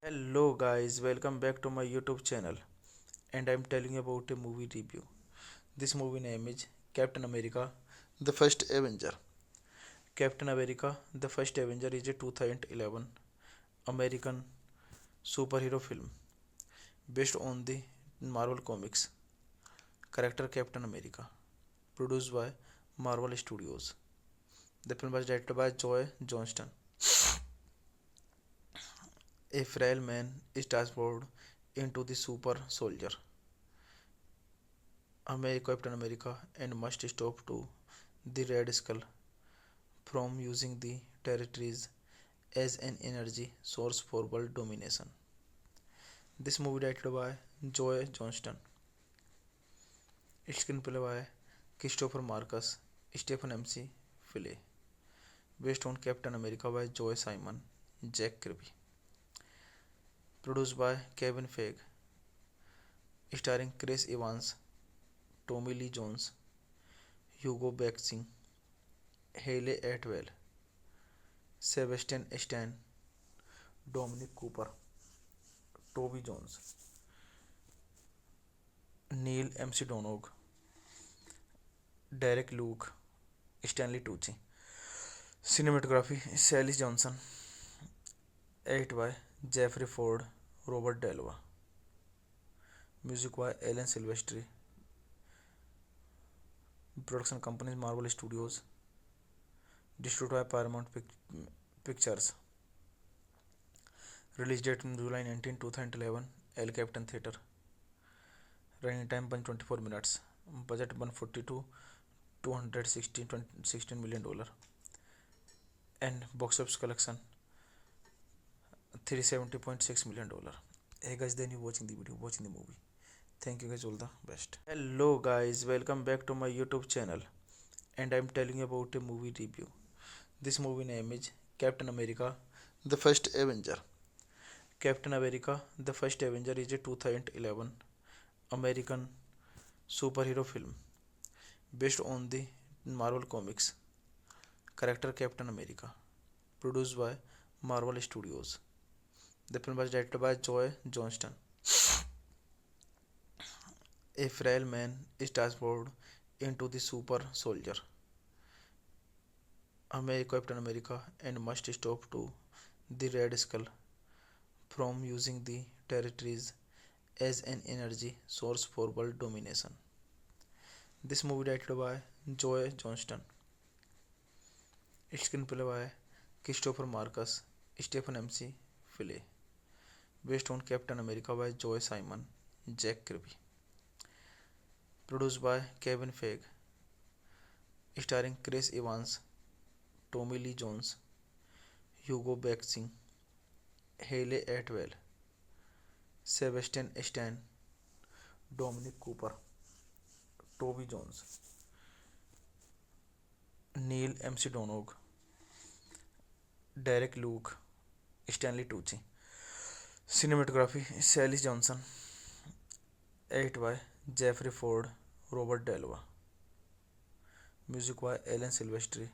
Hello guys, welcome back to my YouTube channel and I'm telling you about a movie review. This movie name is Captain America The First Avenger. Captain America The First Avenger is a 2011 American superhero film based on the Marvel Comics character Captain America, produced by Marvel Studios. The film was directed by Joe Johnston. A frail man is transformed into the super soldier Captain America and must stop to the Red Skull from using the territories as an energy source for world domination. This movie directed by Joe Johnston, screenplay by Christopher Marcus, Stephen MC Philly, based on Captain America by Joe Simon, Jack Kirby, produced by Kevin Feige, starring Chris Evans, Tommy Lee Jones, Hugo Weaving, Hayley Atwell, Sebastian Stan, Dominic Cooper, Toby Jones, Neil MC Donog, Derek Luke, Stanley Tucci. Cinematography Sally Johnson. Edit by Jeffrey Ford, Robert Delva. Music by Alan Silvestri. Production companies Marvel Studios. Distributed by Paramount Pictures. Release date July 19, 2011. El Capitan Theatre. Running time 124 minutes. Budget 142 $216 million. And box office collection $370.6 million. Hey guys, then you watching the video, watching the movie. Thank you guys, all the best. Hello guys, welcome back to my YouTube channel and I'm telling you about a movie review. This movie name is Captain America The First Avenger. Captain America The First Avenger is a 2011 American superhero film based on the Marvel Comics character Captain America, produced by Marvel Studios. The film was directed by Joe Johnston. A frail man is transformed into the super soldier Captain America and must stop to the Red Skull from using the territories as an energy source for world domination. This movie directed by Joe Johnston, screenplay by Christopher Marcus, Stephen MC Philly, based on Captain America by Joe Simon, Jack Kirby, produced by Kevin Feige, starring Chris Evans, Tommy Lee Jones, Hugo Weaving, Hayley Atwell, Sebastian Stan, Dominic Cooper, Toby Jones, Neil MC Donog, Derek Luke, Stanley Tucci. Cinematography Sally Johnson, edit by Jeffrey Ford, Robert Delva. Music by Alan Silvestri.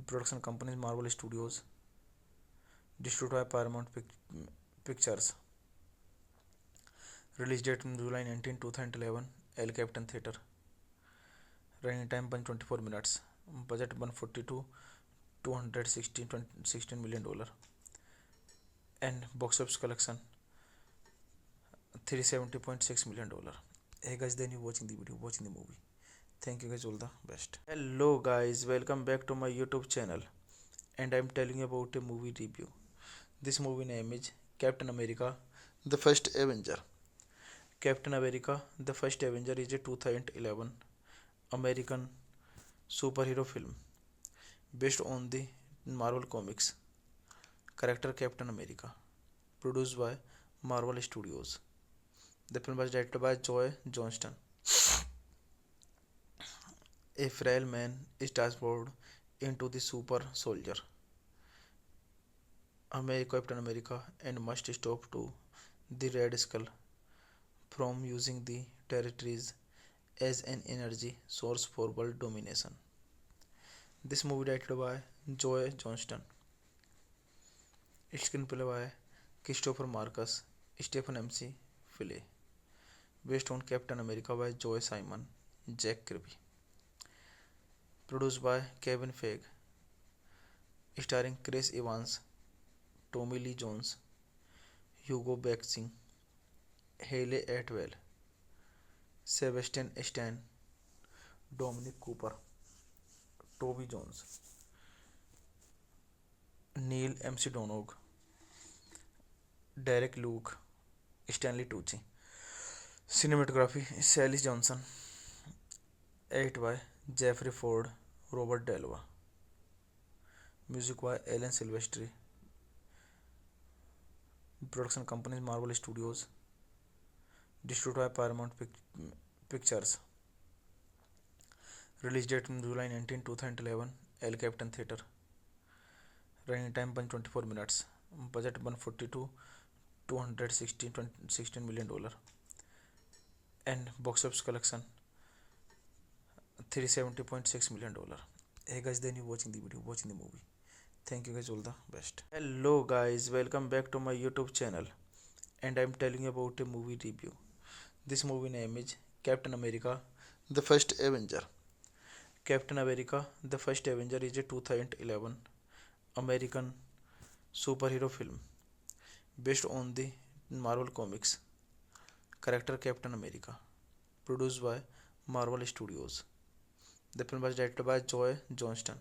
Production companies Marvel Studios. Distributed by Paramount Pictures. Release date July 19, 2011. El Capitan Theatre. Running time 124 minutes. Budget 142 $216 million. And box office collection $370.6 million. Hey guys, then you watching the video, watching the movie. Thank you guys, all the best. Hello guys, welcome back to my YouTube channel, and I'm telling you about a movie review. This movie name is Captain America The First Avenger. Captain America The First Avenger is a 2011 American superhero film based on the Marvel Comics character Captain America, produced by Marvel Studios. The film was directed by Joe Johnston. A frail man is transformed into the super soldier Captain America and must stop to the Red Skull from using the territories as an energy source for world domination. This movie directed by Joe Johnston. Screenplay by Christopher Marcus, Stephen MC Philly. Based on Captain America by Joe Simon, Jack Kirby. Produced by Kevin Feige. Starring Chris Evans, Tommy Lee Jones, Hugo Weaving, Hayley Atwell, Sebastian Stan, Dominic Cooper, Toby Jones, Neil MC Donog, Derek Luke, Stanley Tucci. Cinematography Sally Johnson, edit by Jeffrey Ford, Robert Delva. Music by Alan Silvestri. Production companies Marvel Studios. Distributed by Paramount Pictures. Release date July 19, 2011. El Capitan Theatre. Running time 124 minutes. Budget 142 $216 million. And box office collection $370.6 million. Hey guys, then you watching the video, watching the movie. Thank you guys, all the best. Hello guys, welcome back to my YouTube channel, and I'm telling you about a movie review. This movie name is Captain America The First Avenger. Captain America The First Avenger is a 2011 American superhero film based on the Marvel Comics character Captain America, produced by Marvel Studios. The film was directed by Joe Johnston.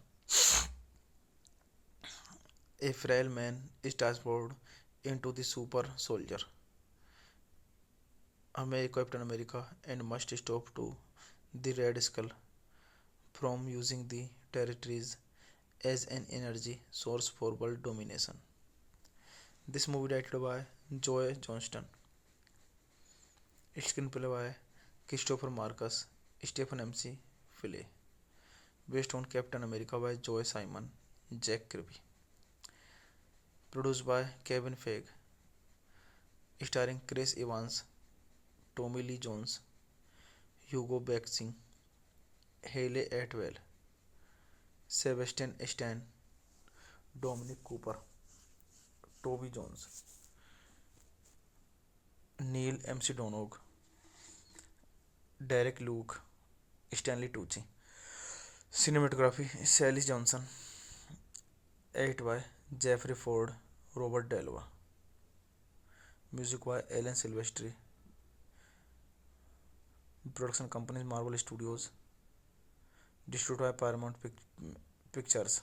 A frail man is transformed into the super soldier Captain America and must stop to the Red Skull from using the territories as an energy source for world domination. This movie directed by Joe Johnston. Screenplay by Christopher Marcus, Stephen MC Philly. Based on Captain America by Joe Simon, Jack Kirby. Produced by Kevin Feige. Starring Chris Evans, Tommy Lee Jones, Hugo Weaving, Hayley Atwell, Sebastian Stan, Dominic Cooper, Toby Jones, Neil MC Donog, Derek Luke, Stanley Tucci. Cinematography Sally Johnson, edit by Jeffrey Ford, Robert Delva. Music by Alan Silvestri. Production companies Marvel Studios. Distributed by Paramount Pictures.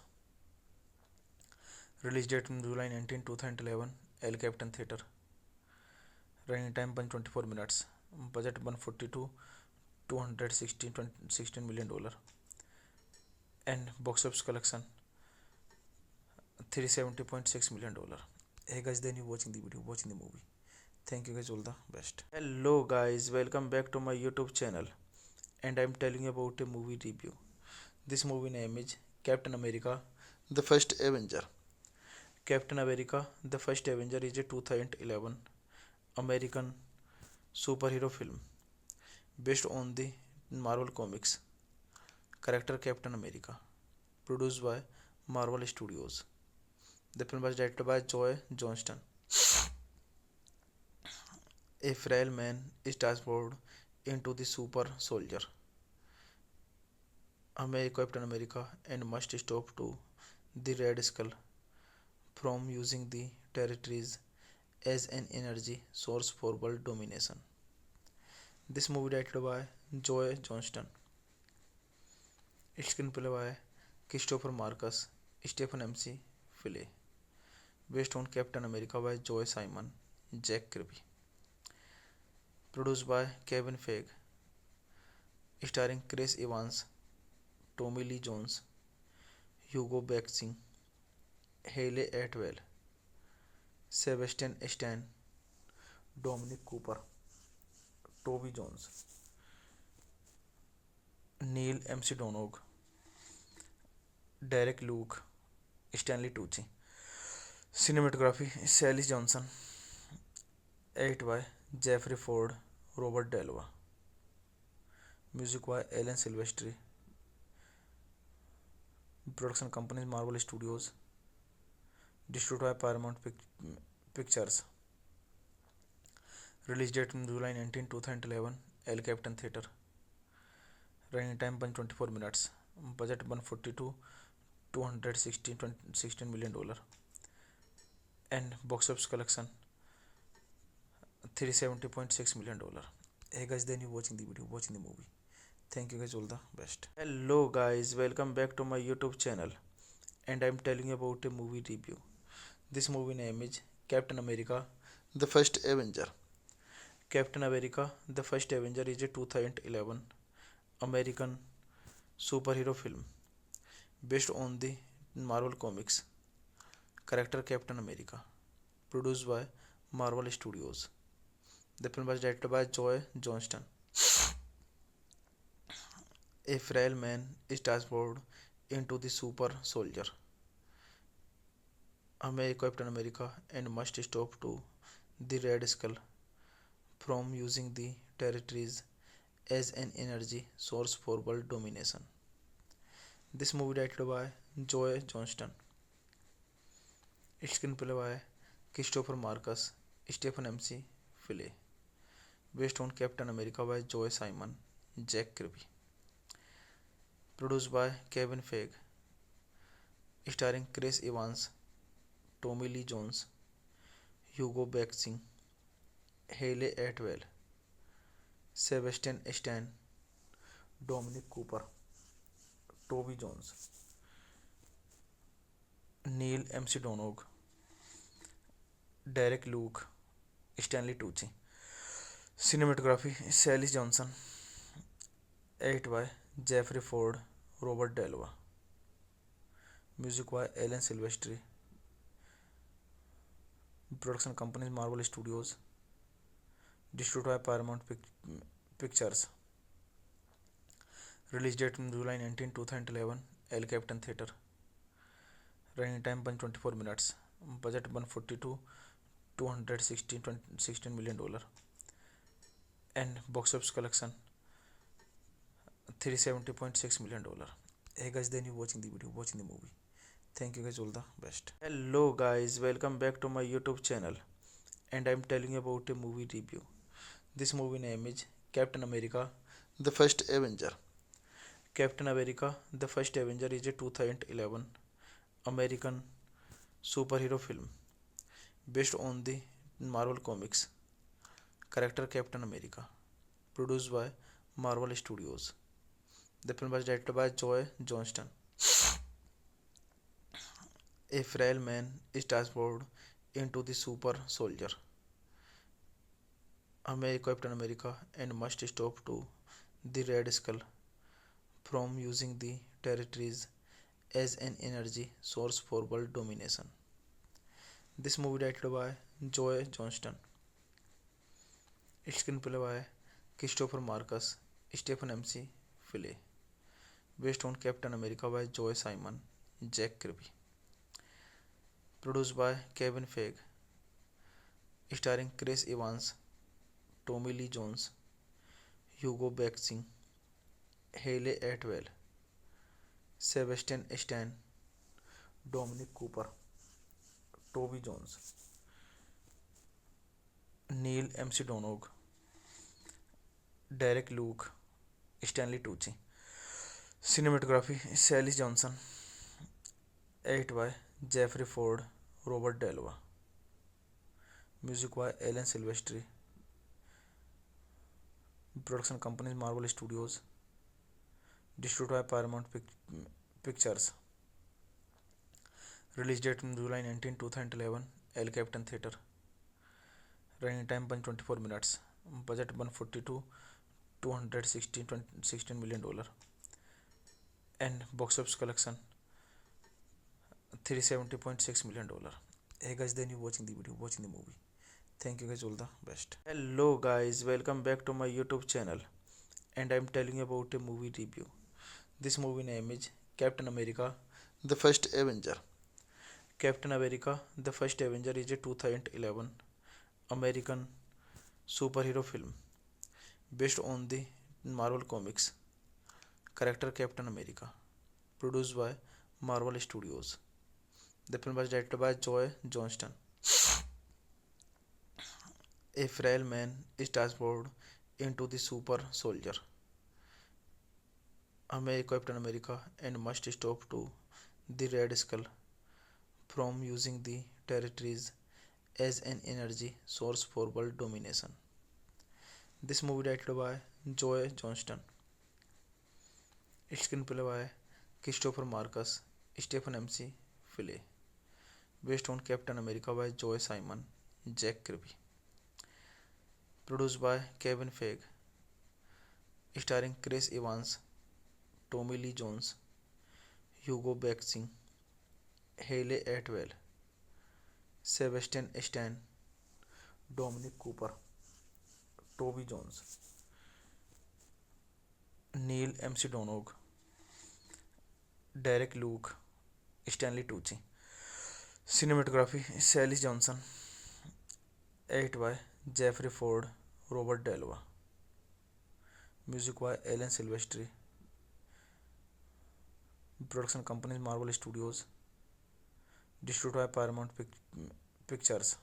Release date July 19, 2011. El Capitan Theatre. Running time 124 minutes. Budget 142 $216 million. And box office collection $370.6 million. Hey guys, then you watching the video, watching the movie. Thank you guys, all the best. Hello guys, welcome back to my YouTube channel, and I'm telling you about a movie review. This movie name is Captain America The First Avenger. Captain America The First Avenger is a 2011 American superhero film based on the Marvel Comics character Captain America, produced by Marvel Studios. The film was directed by Joe Johnston. A frail man is transformed into the super soldier Captain America and must stop to the Red Skull from using the territories as an energy source for world domination. This movie directed by Joe Johnston, screenplay by Christopher Marcus, Stephen MC Philly, based on Captain America by Joe Simon, Jack Kirby, produced by Kevin Feige, starring Chris Evans, Tommy Lee Jones, Hugo Weaving, Hayley Atwell, Sebastian Stan, Dominic Cooper, Toby Jones, Neil McDonough, Derek Luke, Stanley Tucci. Cinematography Sally Johnson, edited by Jeffrey Ford, Robert Delva. Music by Alan Silvestri. Production companies Marvel Studios. Distributed by Paramount Pictures. Release date July 19, 2011. El Capitan Theatre. Running time 124 minutes. Budget 142 $216 million. And box office collection $370.6 million. Hey guys, then you watching the video, watching the movie. Thank you guys, all the best. Hello guys, welcome back to my YouTube channel, and I'm telling you about a movie review. This movie name is Captain America The First Avenger. Captain America The First Avenger is a 2011 American superhero film based on the Marvel Comics character Captain America, produced by Marvel Studios. The film was directed by Joe Johnston. A frail man is transformed into the super soldier Captain America and must stop to the Red Skull from using the territories as an energy source for world domination. This movie directed by Joe Johnston, screenplay by Christopher Marcus, Stephen MC Philly, based on Captain America by Joe Simon, Jack Kirby, produced by Kevin Feige, starring Chris Evans, Tommy Lee Jones, Hugo Weaving, Hayley Atwell, Sebastian Stan, Dominic Cooper, Toby Jones, Neil McDonough, Derek Luke, Stanley Tucci. Cinematography Sally Johnson, edited by Jeffrey Ford, Robert Delva. Music by Alan Silvestri. Production companies Marvel Studios. Distributed by Paramount Pictures. Release date July 19, 2011. El Capitan Theatre. Running time 124 minutes. Budget 142 $216 million. And box office collection $370.6 million. Hey guys, then you watching the video, watching the movie. Thank you guys, all the best. Hello guys, welcome back to my YouTube channel, and I'm telling you about a movie review. This movie name is Captain America The First Avenger. Captain America The First Avenger is a 2011 American superhero film based on the Marvel Comics character Captain America, produced by Marvel Studios. The film was directed by Joe Johnston. A frail man is transformed into the super soldier Captain America and must stop to the Red Skull from using the territories as an energy source for world domination. This movie directed by Joe Johnston, screenplay by Christopher Marcus, Stephen MC Philly, based on Captain America by Joe Simon, Jack Kirby, produced by Kevin Feige, starring Chris Evans, Tommy Lee Jones, Hugo Weaving, Hayley Atwell, Sebastian Stan, Dominic Cooper, Toby Jones, Neil Mcdonough, Derek Luke, Stanley Tucci. Cinematography Sally Johnson, edited by Jeffrey Ford, Robert Delva. Music by Alan Silvestri. Production companies Marvel Studios. Distributed by Paramount Pictures. Release date July 19, 2011. El Capitan Theatre. Running time 124 minutes. Budget 142 $216 million. And box office collection $370.6 million. Hey guys, then you watching the video, watching the movie. Thank you guys, all the best. Hello guys, welcome back to my YouTube channel, and I'm telling you about a movie review. This movie name is Captain America The First Avenger. Captain America The First Avenger is a 2011 American superhero film based on the Marvel Comics character Captain America, produced by Marvel Studios. The film was directed by Joe Johnston. A frail man is transformed into the super soldier Captain America and must stop to the Red Skull from using the territories as an energy source for world domination. This movie directed by Joe Johnston. Screenplay by Christopher Marcus, Stephen MC Philly, based on Captain America by Joe Simon, Jack Kirby, produced by Kevin Feige, starring Chris Evans, Tommy Lee Jones, Hugo Weaving, Hayley Atwell, Sebastian Stan, Dominic Cooper, Toby Jones, Neil Mcdonough, Derek Luke, Stanley Tucci. Cinematography Sally Johnson, edited by Jeffrey Ford, Robert Delva. Music by Alan Silvestri. Production companies Marvel Studios. Distributed by Paramount Pictures.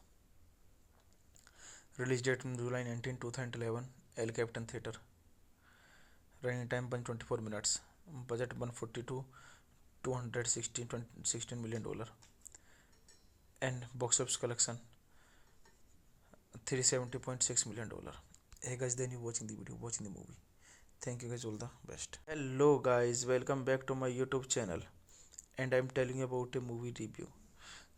Release date July 19, 2011. El Capitan Theatre. Running time 124 minutes. Budget 142 $216 million. And box office collection $370.6 million. Hey guys, then you watching the video, watching the movie. Thank you guys, all the best. Hello guys, welcome back to my YouTube channel, and I'm telling you about a movie review.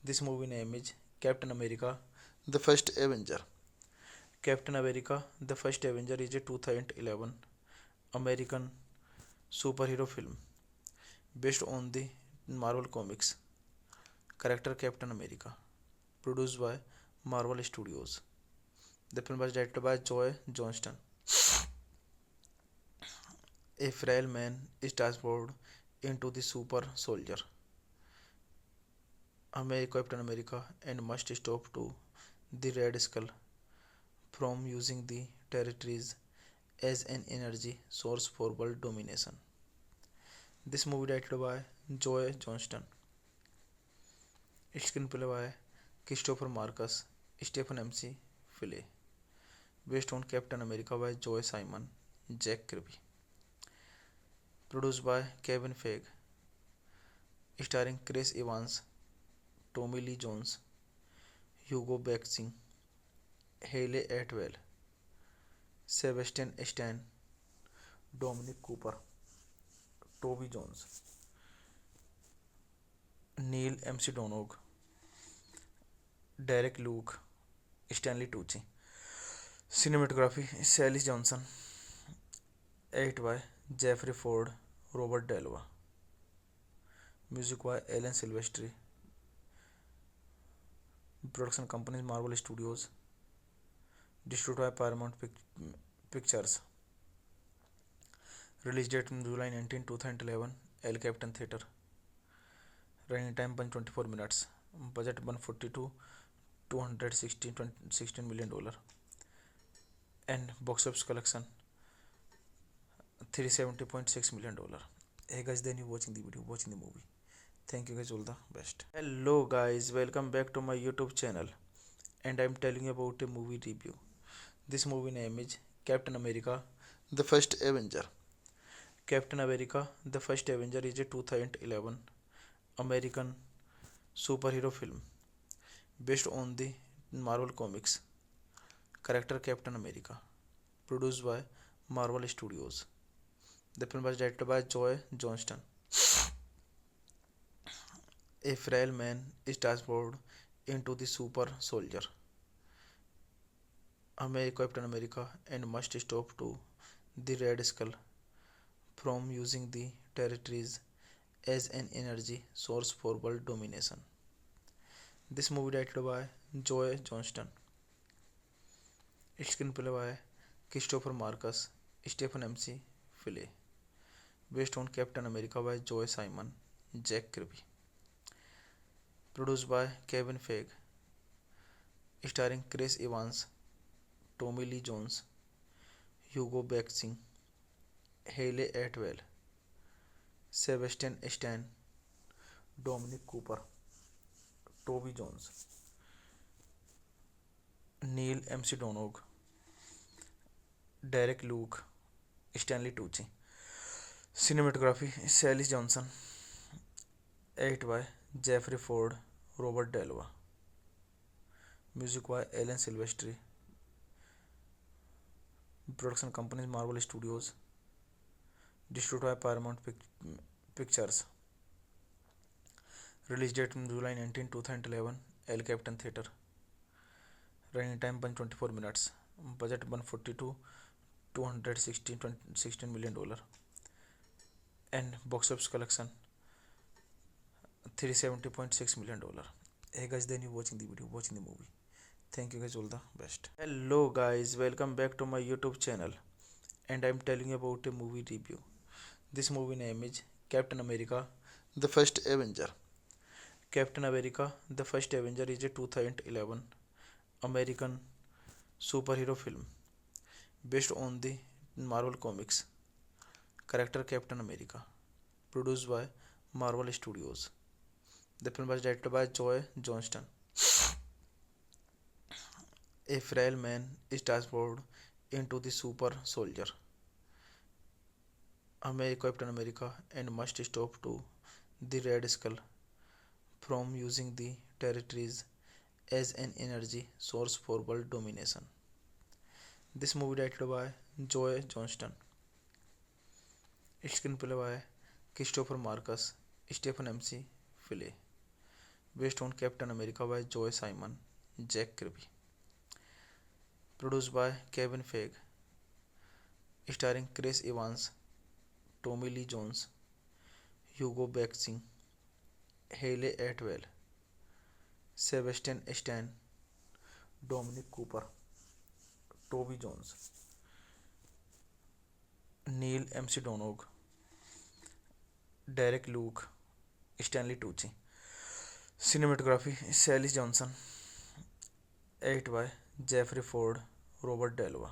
This movie name is Captain America The First Avenger. Captain America The First Avenger is a 2011 American superhero film based on the Marvel Comics character Captain America, produced by Marvel Studios. The film was directed by Joe Johnston. A frail man is transformed into the super soldier Captain America and must stop to the Red Skull from using the territories as an energy source for world domination. This movie directed by Joe Johnston. Screenplay by Christopher Marcus, Stephen MC Philly, based on Captain America by Joe Simon, Jack Kirby, produced by Kevin Feige, starring Chris Evans, Tommy Lee Jones, Hugo Weaving, Hayley Atwell, Sebastian Stan, Dominic Cooper, Toby Jones, Neil Mcdonough, Derek Luke, Stanley Tucci. Cinematography Sally Johnson, edited by Jeffrey Ford, Robert Delva. Music by Alan Silvestri. Production companies Marvel Studios. Distributed by Paramount Pictures. Release date July 19, 2011. El Capitan Theatre. Running time 124 minutes. Budget 142 216 million dollar. And box office collection $370.6 million. Hey guys, then you watching the video, watching the movie. Thank you guys, all the best. Hello guys, welcome back to my YouTube channel. And I'm telling you about a movie review. This movie name is Captain America, The First Avenger. Captain America, The First Avenger is a 2011 American superhero film based on the Marvel Comics character Captain America, produced by Marvel Studios. The film was directed by Joe Johnston. A frail man is transformed into the super soldier Captain America and must stop to the Red Skull from using the territories as an energy source for world domination. This movie directed by Joe Johnston. Screenplay by Christopher Marcus, Stephen M.C. Fille. Based on Captain America by Joe Simon, Jack Kirby. Produced by Kevin Feige. Starring Chris Evans, Tommy Lee Jones, Hugo Weaving, Hayley Atwell, Sebastian Stan, Dominic Cooper, Toby Jones, Neil MC Donog, Derek Luke, Stanley Tucci. Cinematography Sally Johnson. Edit by Jeffrey Ford, Robert Delva. Music by Alan Silvestri. Production companies Marvel Studios. Distributed by Paramount Pictures. Release date July 19, 2011. El Capitan Theatre. Running time 124 minutes. Budget 142 216 million dollar. And box office collection $370.6 million. Hey guys, then you watching the video, watching the movie. Thank you guys, all the best. Hello guys, welcome back to my YouTube channel. And I'm telling you about a movie review. This movie name is Captain America, The First Avenger. Captain America, The First Avenger is a 2011 American superhero film based on the Marvel Comics character Captain America, produced by Marvel Studios. The film was directed by Joe Johnston. A frail man is transformed into the super soldier Captain America and must stop to the Red Skull from using the territories as an energy source for world domination. This movie directed by Joe Johnston. Screenplay by Christopher Marcus, Stephen M.C. Fille. Based on Captain America by Joe Simon, Jack Kirby. Produced by Kevin Feige. Starring Chris Evans, Tommy Lee Jones, Hugo Weaving, Hayley Atwell, Sebastian Stan, Dominic Cooper, Toby Jones, Neil MC Donog, Derek Luke, Stanley Tucci. Cinematography Sally Johnson. Edit by Jeffrey Ford, Robert Delva.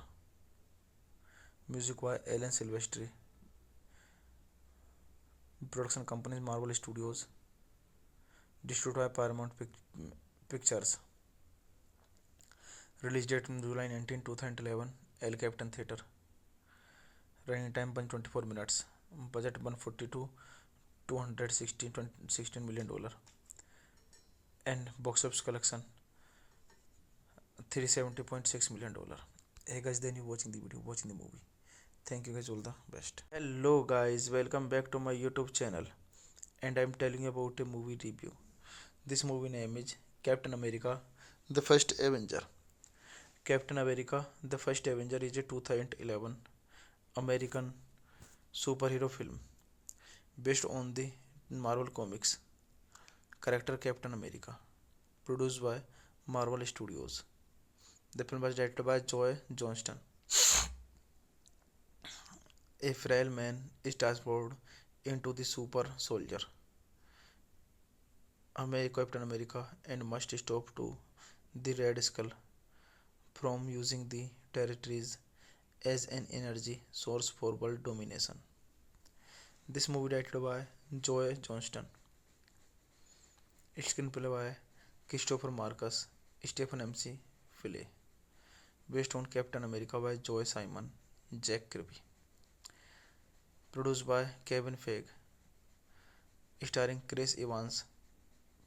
Music by Alan Silvestri. Production companies Marvel Studios. Distributed by Paramount Pictures. Release date July 19, 2011. El Capitan Theatre. Running time 124 minutes. Budget 142 216 million dollar. And box office collection $370.6 million. Hey guys, then you watching the video, watching the movie. Thank you guys, all the best. Hello guys, welcome back to my YouTube channel. And I'm telling you about a movie review. This movie name is Captain America, The First Avenger. Captain America, The First Avenger is a 2011 American superhero film based on the Marvel Comics character Captain America, produced by Marvel Studios. The film was directed by Joe Johnston. A frail man is transformed into the super soldier, Captain America, and must stop to the Red Skull from using the territories as an energy source for world domination. This movie directed by Joe Johnston, screenplay by Christopher Marcus, Stephen MC Philly, based on Captain America by Joe Simon, Jack Kirby, produced by Kevin Feige, starring Chris Evans,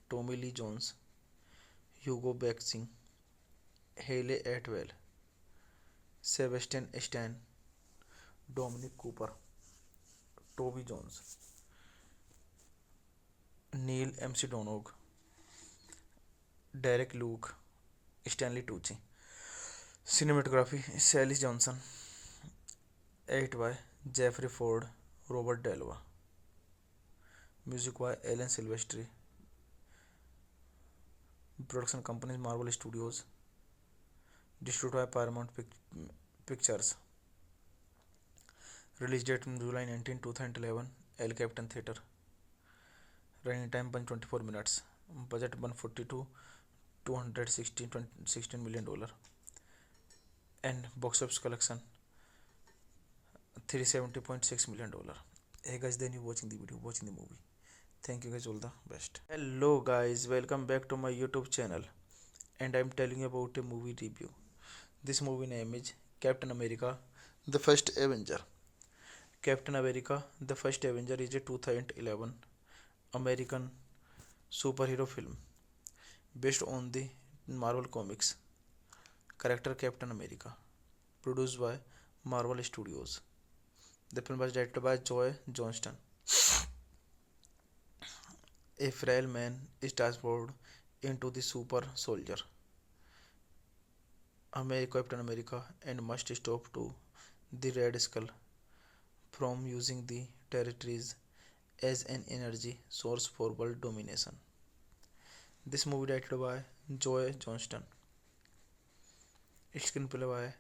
Tommy Lee Jones, Hugo Weaving, Hayley Atwell, Sebastian Stan, Dominic Cooper, Toby Jones, Neil MC Donog, Derek Luke, Stanley Tucci. Cinematography Sally Johnson, edited by Jeffrey Ford, Robert Delva. Music by Alan Silvestri. Production companies Marvel Studios. Distributed by Paramount Pictures. Release date July 19, 2011. El Capitan Theatre. Running time 124 minutes. Budget 142 $216 million. And box office collection $370.6 million. Hey guys, then you watching the video, watching the movie. Thank you guys, all the best. Hello guys, welcome back to my YouTube channel, and I'm telling you about a movie review. This movie name is Captain America The First Avenger. Captain America The First Avenger is a 2011 American superhero film based on the Marvel Comics character Captain America, produced by Marvel Studios. The film was directed by Joe Johnston. A frail man is transformed into the super soldier, Captain America, and must stop to the Red Skull from using the territories as an energy source for world domination. This movie directed by Joe Johnston, screenplay by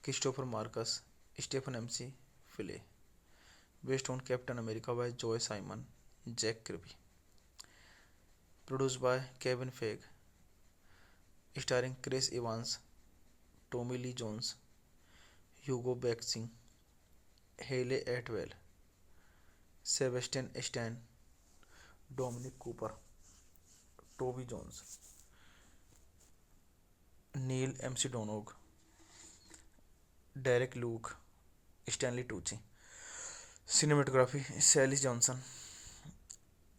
Christopher Marcus, Stephen MC Philly, based on Captain America by Joe Simon, Jack Kirby, produced by Kevin Feige, starring Chris Evans, Tommy Lee Jones, Hugo Weaving, Hayley Atwell, Sebastian Stan, Dominic Cooper, Toby Jones, Neil MC Donog, Derek Luke, Stanley Tucci. Cinematography Sally Johnson,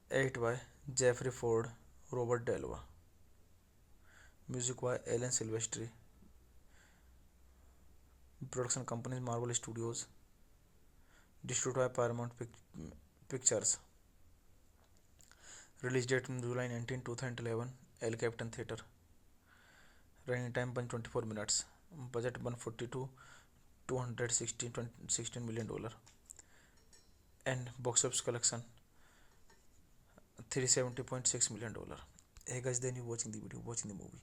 edited by Jeffrey Ford, Robert Delva. Music by Alan Silvestri. Production companies Marvel Studios. Distributed by Paramount Pictures. Release date July 19, 2011. El Capitan Theatre. Running time 124 minutes. Budget 142 $216 million. And box office collection $370.6 million. Hey guys, then you watching the video, watching the movie.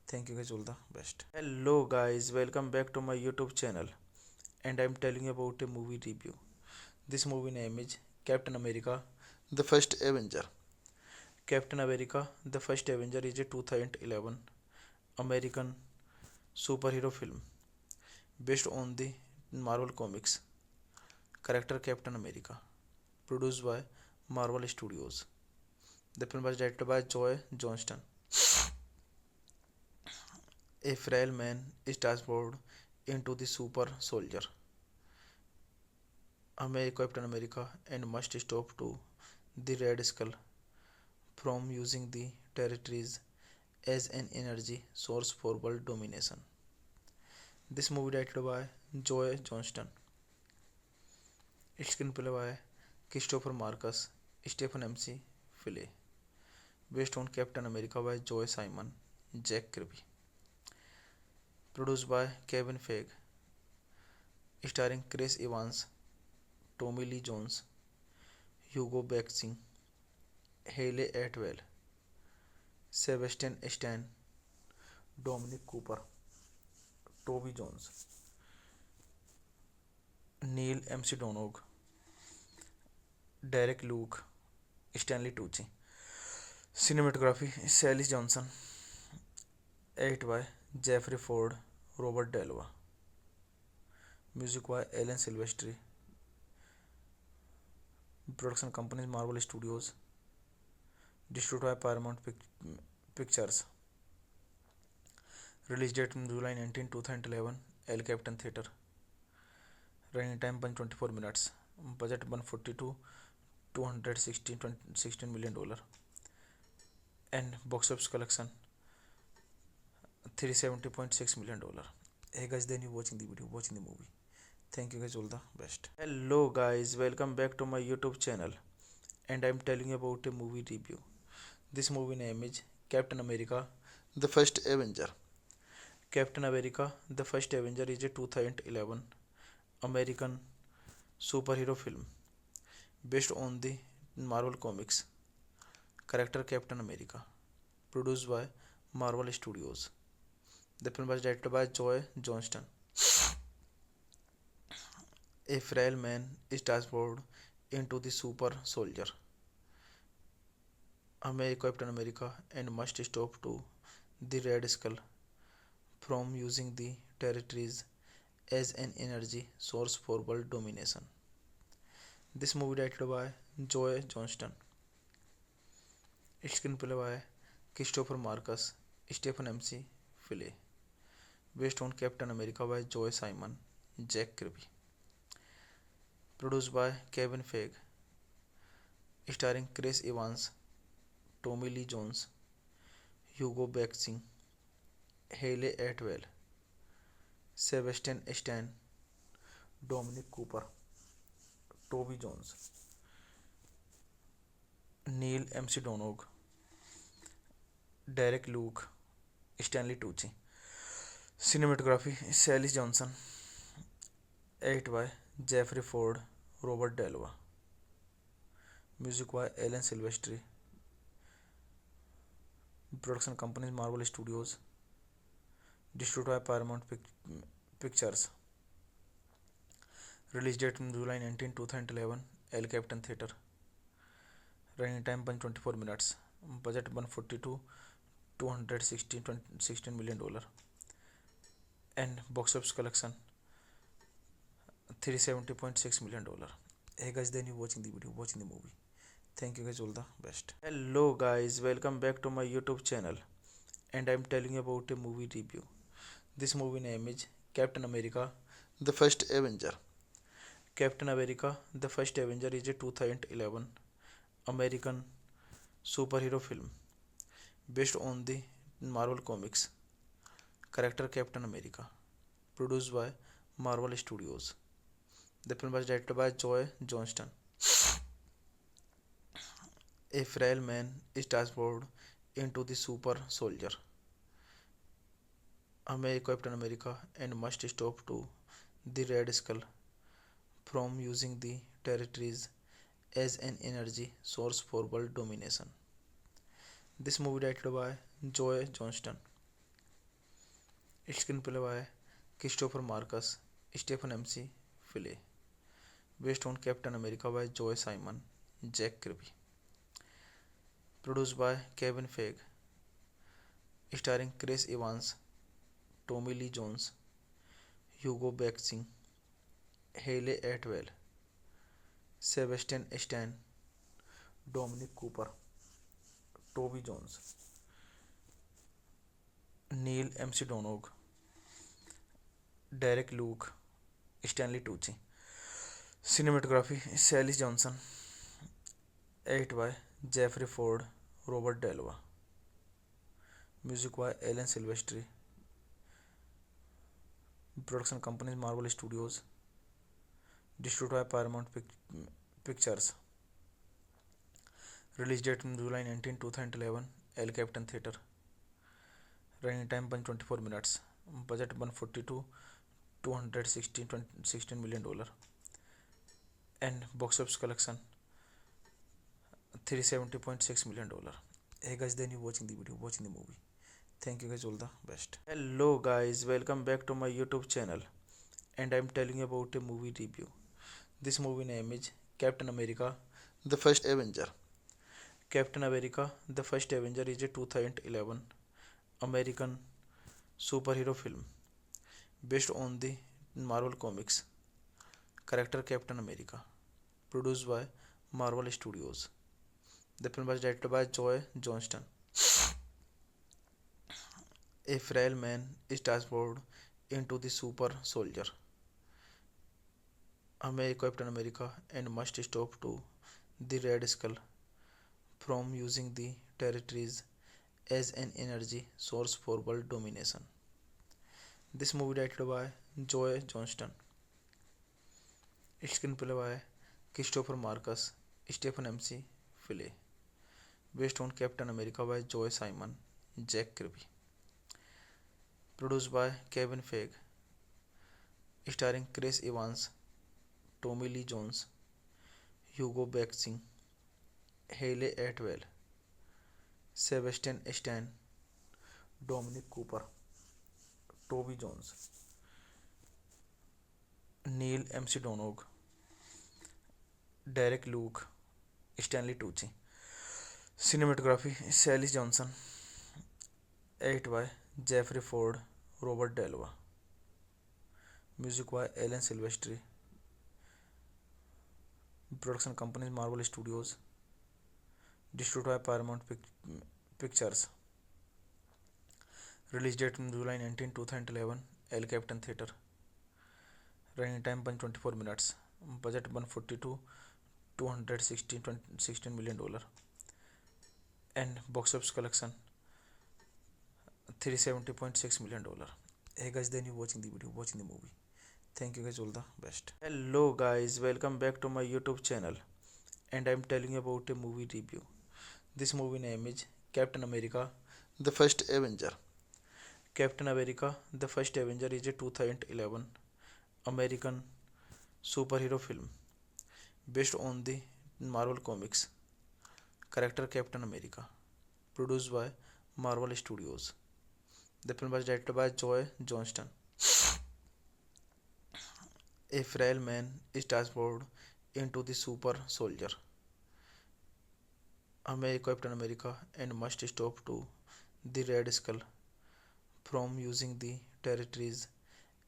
Thank you guys, all the best. Hello guys, welcome back to my YouTube channel, and I'm telling you about a movie review. This movie name is Captain America The First Avenger. Captain America The First Avenger is a 2011 American superhero film based on the Marvel Comics character Captain America, produced by Marvel Studios. The film was directed by Joe Johnston. A frail man is transformed into the super soldier, Captain America, and must stop to the Red Skull from using the territories as an energy source for world domination. This movie directed by Joe Johnston, screenplay by Christopher Marcus, Stephen MC Philly, based on Captain America by Joe Simon, Jack Kirby, produced by Kevin Feige, starring Chris Evans, Tommy Lee Jones, Hugo Weaving, Hayley Atwell, Sebastian Stan, Dominic Cooper, Toby Jones, Neil MC Donog, Derek Luke, Stanley Tucci. Cinematography Sally Johnson, edit by Jeffrey Ford, Robert Delva. Music by Alan Silvestri. Production companies Marvel Studios. Distributed by Paramount Pictures. Release date July 19, 2011. El Capitan Theatre. Running time 124 minutes. Budget 142 $216 million. And box office collection $370.6 million. Hey guys, then you watching the video, watching the movie. Thank you guys, all the best. Hello guys, welcome back to my YouTube channel, and I'm telling you about a movie review. This movie name is Captain America: The First Avenger. Captain America: The First Avenger is a 2011 American superhero film based on the Marvel Comics character Captain America, produced by Marvel Studios. The film was directed by Joe Johnston. A frail man is transformed into the super soldier Captain America and must stop to the Red Skull from using the territories as an energy source for world domination. This movie directed by Joe Johnston. Screenplay by Christopher Marcus, Stephen MC Philly. Based on Captain America by Joe Simon, Jack Kirby. Produced by Kevin Feige. Starring Chris Evans, Tommy Lee Jones, Hugo Weaving, Hayley Atwell, Sebastian Stan, Dominic Cooper, Toby Jones, Neil MC Donog, Derek Luke, Stanley Tucci. Cinematography Sally Johnson, edit by Jeffrey Ford, Robert Delva. Music by Alan Silvestri. Production companies Marvel Studios. Distributed by Paramount Pictures. Release date July 19, 2011. El Capitan Theatre. Running time 124 minutes. Budget 142 $216 million. And box office collection $370.6 million. Hey guys, then you watching the video, watching the movie. Thank you guys, all the best. Hello guys, welcome back to my YouTube channel, and I'm telling you about a movie review. This movie name is Captain America: The First Avenger. Captain America: The First Avenger is a 2011 American superhero film based on the Marvel Comics character Captain America, produced by Marvel Studios. The film was directed by Joe Johnston. A frail man is transformed into the super soldier Captain America and must stop to the Red Skull from using the territories as an energy source for world domination. This movie directed by Joe Johnston. Screenplay by Christopher Marcus, Stephen MC Philly. Based on Captain America by Joe Simon, Jack Kirby. Produced by Kevin Feige. Starring Chris Evans, Tommy Lee Jones, Hugo Weaving, Hayley Atwell, Sebastian Stan, Dominic Cooper, Toby Jones, Neil MC Donog, Derek Luke, Stanley Tucci. Cinematography Sally Johnson, edit by Jeffrey Ford, Robert Delva. Music by Alan Silvestri. Production companies Marvel Studios. Distributed by Paramount Pictures. Release date July 19, 2011. El Capitan Theatre. Running time 124 minutes. Budget 142 $216 million. And box office collection $370.6 million. Hey guys, then you watching the video, watching the movie. Thank you guys, all the best. Hello guys, welcome back to my YouTube channel, and I'm telling you about a movie review. This movie name is Captain America The First Avenger. Captain America The First Avenger is a 2011 American superhero film based on the Marvel Comics character Captain America, produced by Marvel Studios. The film was directed by Joe Johnston. A frail man is transformed into the super soldier Captain America and must stop to the Red Skull from using the territories as an energy source for world domination. This movie directed by Joe Johnston, screenplay by Christopher Marcus, Stephen MC Philly, based on Captain America by Joe Simon, Jack Kirby, produced by Kevin Feige, starring Chris Evans, Tommy Lee Jones, Hugo Weaving, Hayley Atwell, Sebastian Stan, Dominic Cooper, Toby Jones, Neil MC Donog, Derek Luke, Stanley Tucci. Cinematography Sally Johnson, edited by Jeffrey Ford, Robert Delva. Music by Alan Silvestri. Production companies Marvel Studios. Distributed by Paramount Pictures. Release date July 19, 2011. El Capitan Theatre. Running time 124 minutes. Budget 142 $216 million. And box office collection $370.6 million. Hey guys, then you watching the video, watching the movie. Thank you guys, all the best. Hello guys, welcome back to my YouTube channel, and I'm telling you about a movie review. This movie name is Captain America The First Avenger. Captain America The First Avenger is a 2011 American superhero film based on the Marvel Comics character Captain America, produced by Marvel Studios. The film was directed by Joe Johnston. A frail man is transformed into the super soldier Captain America and must stop to the Red Skull from using the territories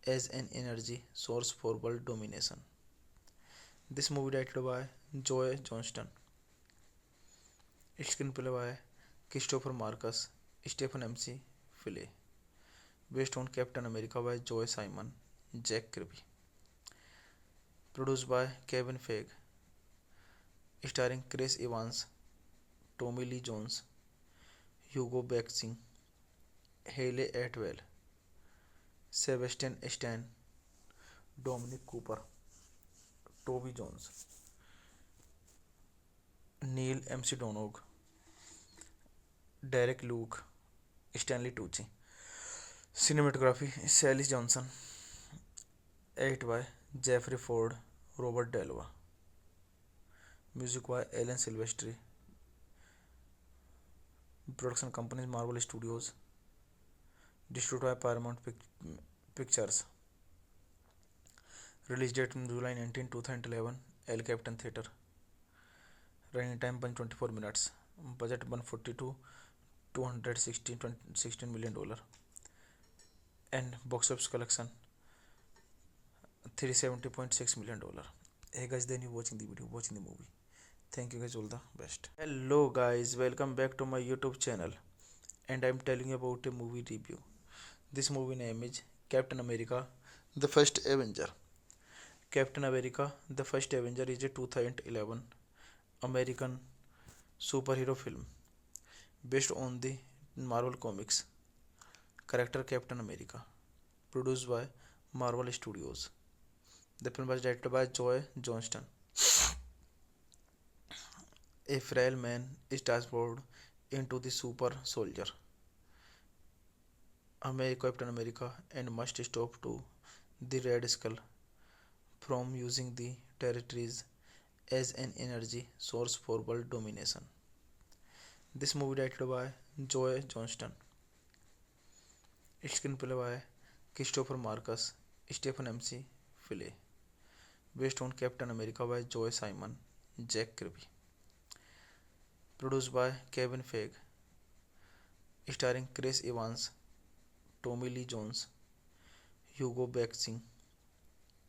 as an energy source for world domination. This movie directed by Joe Johnston, screenplay by Christopher Marcus, Stephen MC Philly, based on Captain America by Joe Simon, Jack Kirby, produced by Kevin Feige, starring Chris Evans, Tommy Lee Jones, Hugo Weaving, Hayley Atwell, Sebastian Stan, Dominic Cooper, Toby Jones, Neil MC Donog, Derek Luke, Stanley Tucci. Cinematography Sally Johnson, edited by Jeffrey Ford, Robert Delva. Music by Alan Silvestri. Production companies Marvel Studios. Distributed by Paramount Pictures. Release date July 19, 2011. El Capitan Theatre. Running time 124 minutes. Budget 142 $216 million. And box office collection $370.6 million. Hey guys, then you watching the video, watching the movie. Thank you guys, all the best. Hello guys, welcome back to my YouTube channel, and I'm telling you about a movie review. This movie name is Captain America The First Avenger. Captain America The First Avenger is a 2011 American superhero film based on the Marvel Comics character Captain America, produced by Marvel Studios. The film was directed by Joe Johnston. A frail man is transformed into the super soldier Captain America and must stop to the Red Skull from using the territories as an energy source for world domination. This movie directed by Joe Johnston, screenplay by Christopher Marcus, Stephen MC Filet, based on Captain America by Joe Simon, Jack Kirby, produced by Kevin Feige, starring Chris Evans, Tommy Lee Jones, Hugo Weaving,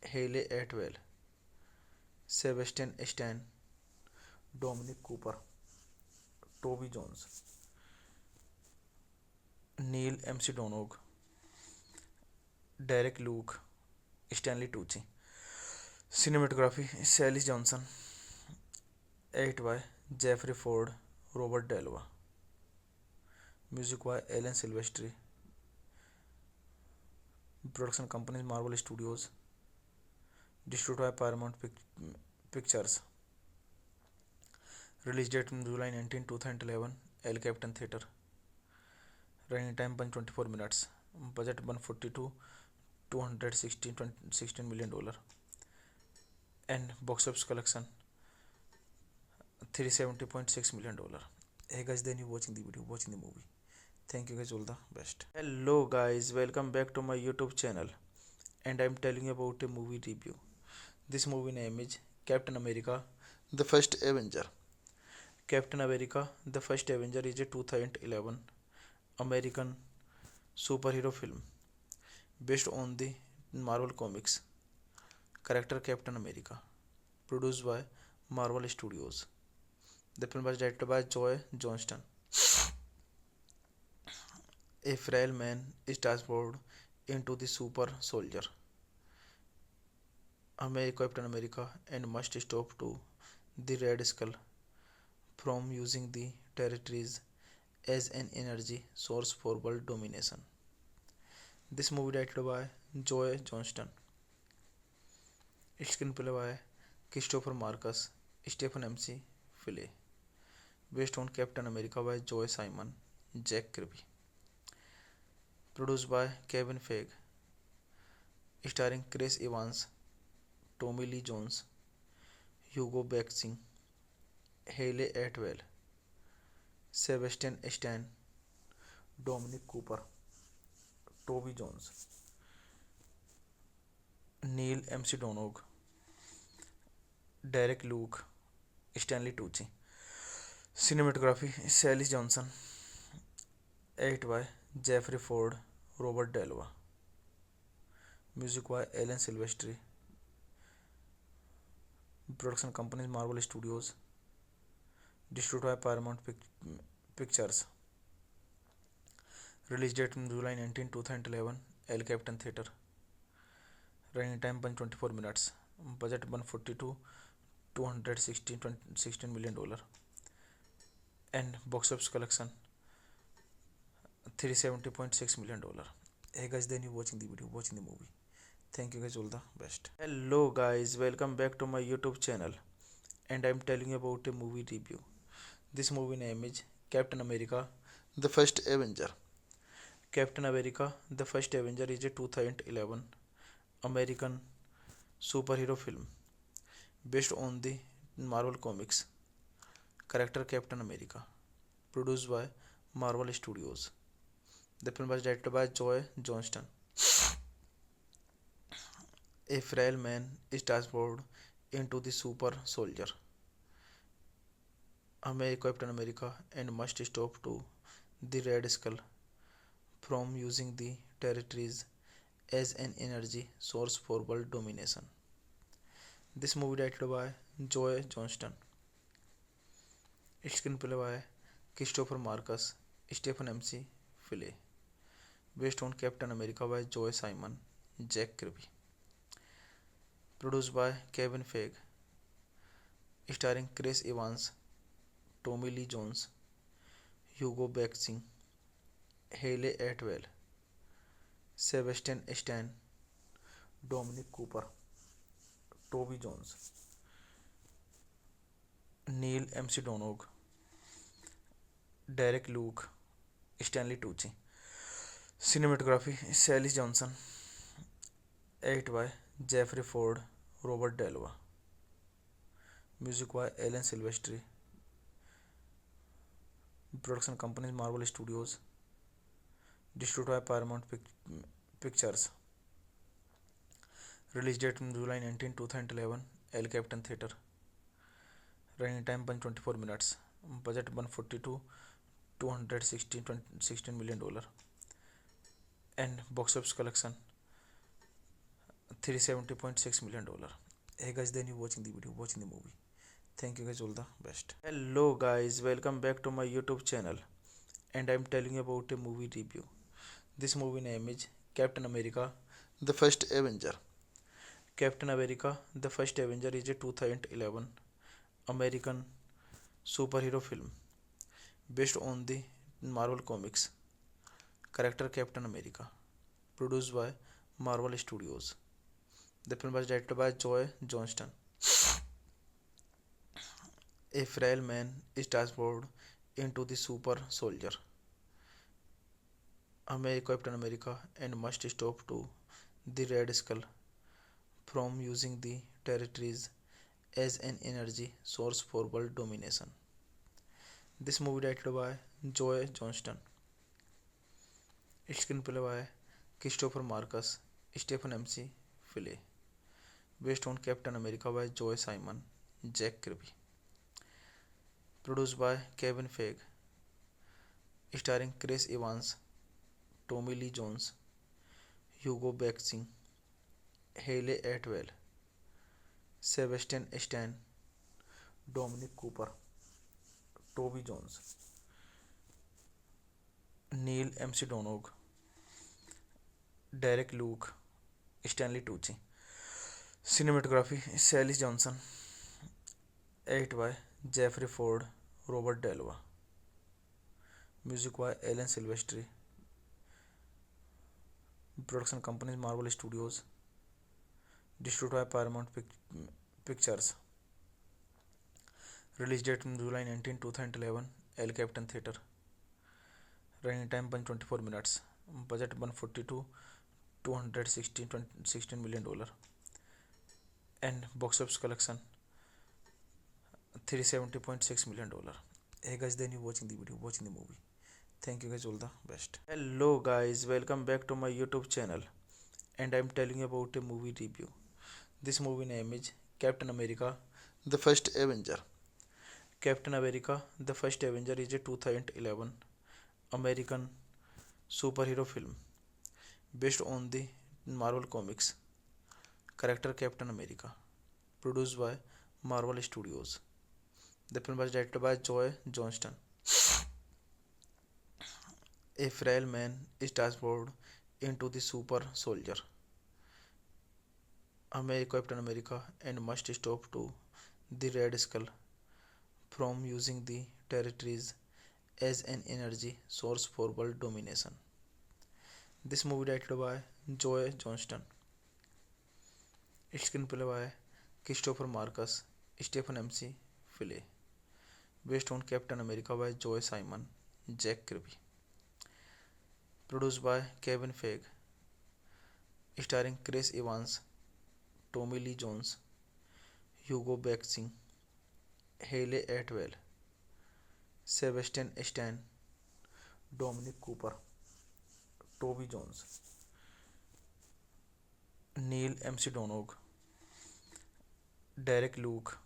Hayley Atwell, Sebastian Stan, Dominic Cooper, Toby Jones, Neil Donog, Derek Luke, Stanley Tucci. Cinematography Sally Johnson, edited by Jeffrey Ford, Robert Delva. Music by Alan Silvestri. Production companies Marvel Studios. Distributed by Paramount Pictures. Release date July 19, 2011. El Capitan Theatre. Running time 124 minutes. Budget 142 $216 million. And box office collection $370.6 million. Hey guys, then you watching the video, watching the movie. Thank you guys, all the best. Hello guys, welcome back to my YouTube channel, and I'm telling you about a movie review. This movie name is Captain America The First Avenger. Captain America The First Avenger is a 2011 American superhero film based on the Marvel Comics character Captain America, produced by Marvel Studios. The film was directed by Joe Johnston. A frail man is transformed into the super soldier Captain America and must stop to the Red Skull from using the territories as an energy source for world domination. This movie directed by Joe Johnston. Screenplay by Christopher Marcus, Stephen M.C. Filet. Based on Captain America by Joe Simon, Jack Kirby. Produced by Kevin Feige. Starring Chris Evans, Tommy Lee Jones, Hugo Weaving, Hayley Atwell, Sebastian Stan, Dominic Cooper, Toby Jones, Neil Donog, Derek Luke, Stanley Tucci. Cinematography Sally Johnson, edited by Jeffrey Ford, Robert Delva. Music by Alan Silvestri. Production companies Marvel Studios. Distributed by Paramount Pictures. Release date July 19, 2011. El Capitan Theatre. Running time 124 minutes. Budget 142 $216 million. And box office collection $370.6 million. Hey guys, then you watching the video, watching the movie. Thank you guys, all the best. Hello guys, welcome back to my YouTube channel, and I'm telling you about a movie review. This movie name is Captain America The First Avenger. Captain America The First Avenger is a 2011 American superhero film based on the Marvel Comics character Captain America, produced by Marvel Studios. The film was directed by Joe Johnston. A frail man is transformed into the super soldier Captain America and must stop to the Red Skull from using the territories as an energy source for world domination. This movie directed by Joe Johnston. Screenplay by Christopher Marcus, Stephen M.C. Filet. Based on Captain America by Joe Simon, Jack Kirby. Produced by Kevin Feige. Starring Chris Evans, Tommy Lee Jones, Hugo Weaving, Hayley Atwell, Sebastian Stan, Dominic Cooper, Toby Jones, Neil Donog, Derek Luke, Stanley Tucci. Cinematography Sally Johnson, edited by Jeffrey Ford, Robert Delva. Music by Alan Silvestri. Production companies Marvel Studios. Distributed by Paramount Pictures. Release date July 19, 2011. El Capitan Theatre. Running time 124 minutes. Budget 142 $216 million. And box office collection $370.6 million. Hey guys, then you watching the video, watching the movie. Thank you guys, all the best. Hello guys, welcome back to my YouTube channel. And I'm telling you about a movie review. This movie name is Captain America, The First Avenger. Captain America, The First Avenger is a 2011 American superhero film based on the Marvel Comics character Captain America, produced by Marvel Studios. The film was directed by Joe Johnston. A frail man is transformed into the super soldier Captain America and must stop to the Red Skull from using the territories as an energy source for world domination. This movie directed by Joe Johnston. Screenplay by Christopher Marcus, Stephen M.C. Philly. Based on Captain America by Joe Simon, Jack Kirby. Produced by Kevin Feige. Starring Chris Evans, Tommy Lee Jones, Hugo Weaving, Hayley Atwell, Sebastian Stan, Dominic Cooper, Toby Jones, Neil Armstrong, Derek Luke, Stanley Tucci. Cinematography Sally Johnson. Edit by Jeffrey Ford, Robert Delva. Music by Alan Silvestri. Production companies Marvel Studios. Distributed by Paramount Pictures. Release date July 19, 2011. El Capitan Theatre. Running time 124 minutes. Budget 142 $216 million. And box office collection $370.6 million. Hey guys, then you watching the video, watching the movie. Thank you guys, all the best. Hello guys, welcome back to my YouTube channel. And I'm telling you about a movie review. This movie name is Captain America, The First Avenger. Captain America, The First Avenger is a 2011 American superhero film based on the Marvel Comics character Captain America, produced by Marvel Studios. The film was directed by Joe Johnston. A frail man is transformed into the super soldier Captain America and must stop to the Red Skull from using the territories as an energy source for world domination. This movie directed by Joe Johnston. Screenplay by Christopher Marcus, Stephen M.C. Philly. Based on Captain America by Joe Simon, Jack Kirby. Produced by Kevin Feige. Starring Chris Evans, Tommy Lee Jones, Hugo Weaving, Hayley Atwell, Sebastian Stan, Dominic Cooper, Toby Jones, Neil Armstrong, Derek Luke,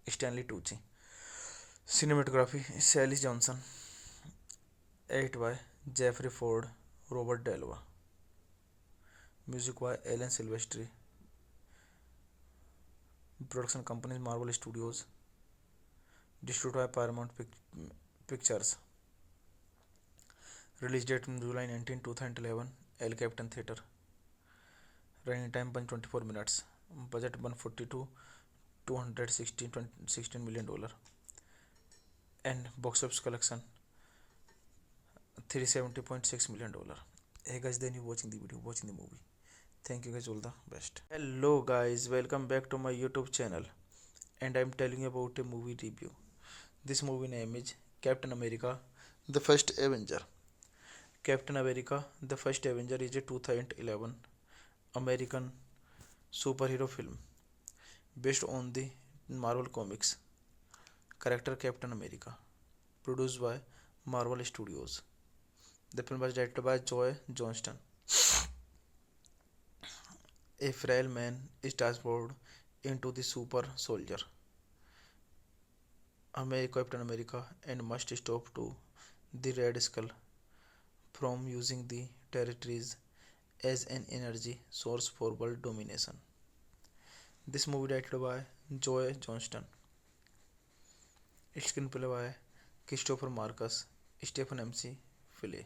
Stanley Tucci. Cinematography Sally Johnson. Edit by Jeffrey Ford, Robert Delva. Music by Alan Silvestri. Production companies Marvel Studios. Distributed by Paramount Pictures. Release date July 19, 2011. El Capitan Theatre. Running time 124 minutes. Budget 142 $216 million. And box office collection $370.6 million. Hey guys, then you watching the video, watching the movie. Thank you guys, all the best. Hello guys, welcome back to my YouTube channel. And I'm telling you about a movie review. This movie name is Captain America, The First Avenger. Captain America, The First Avenger is a 2011 American superhero film based on the Marvel Comics character Captain America, produced by Marvel Studios. The film was directed by Joe Johnston. A frail man is transformed into the super soldier, Captain America, and must stop to the Red Skull from using the territories as an energy source for world domination. This movie directed by Joe Johnston, screenplay by Christopher Marcus, Stephen MC Philly,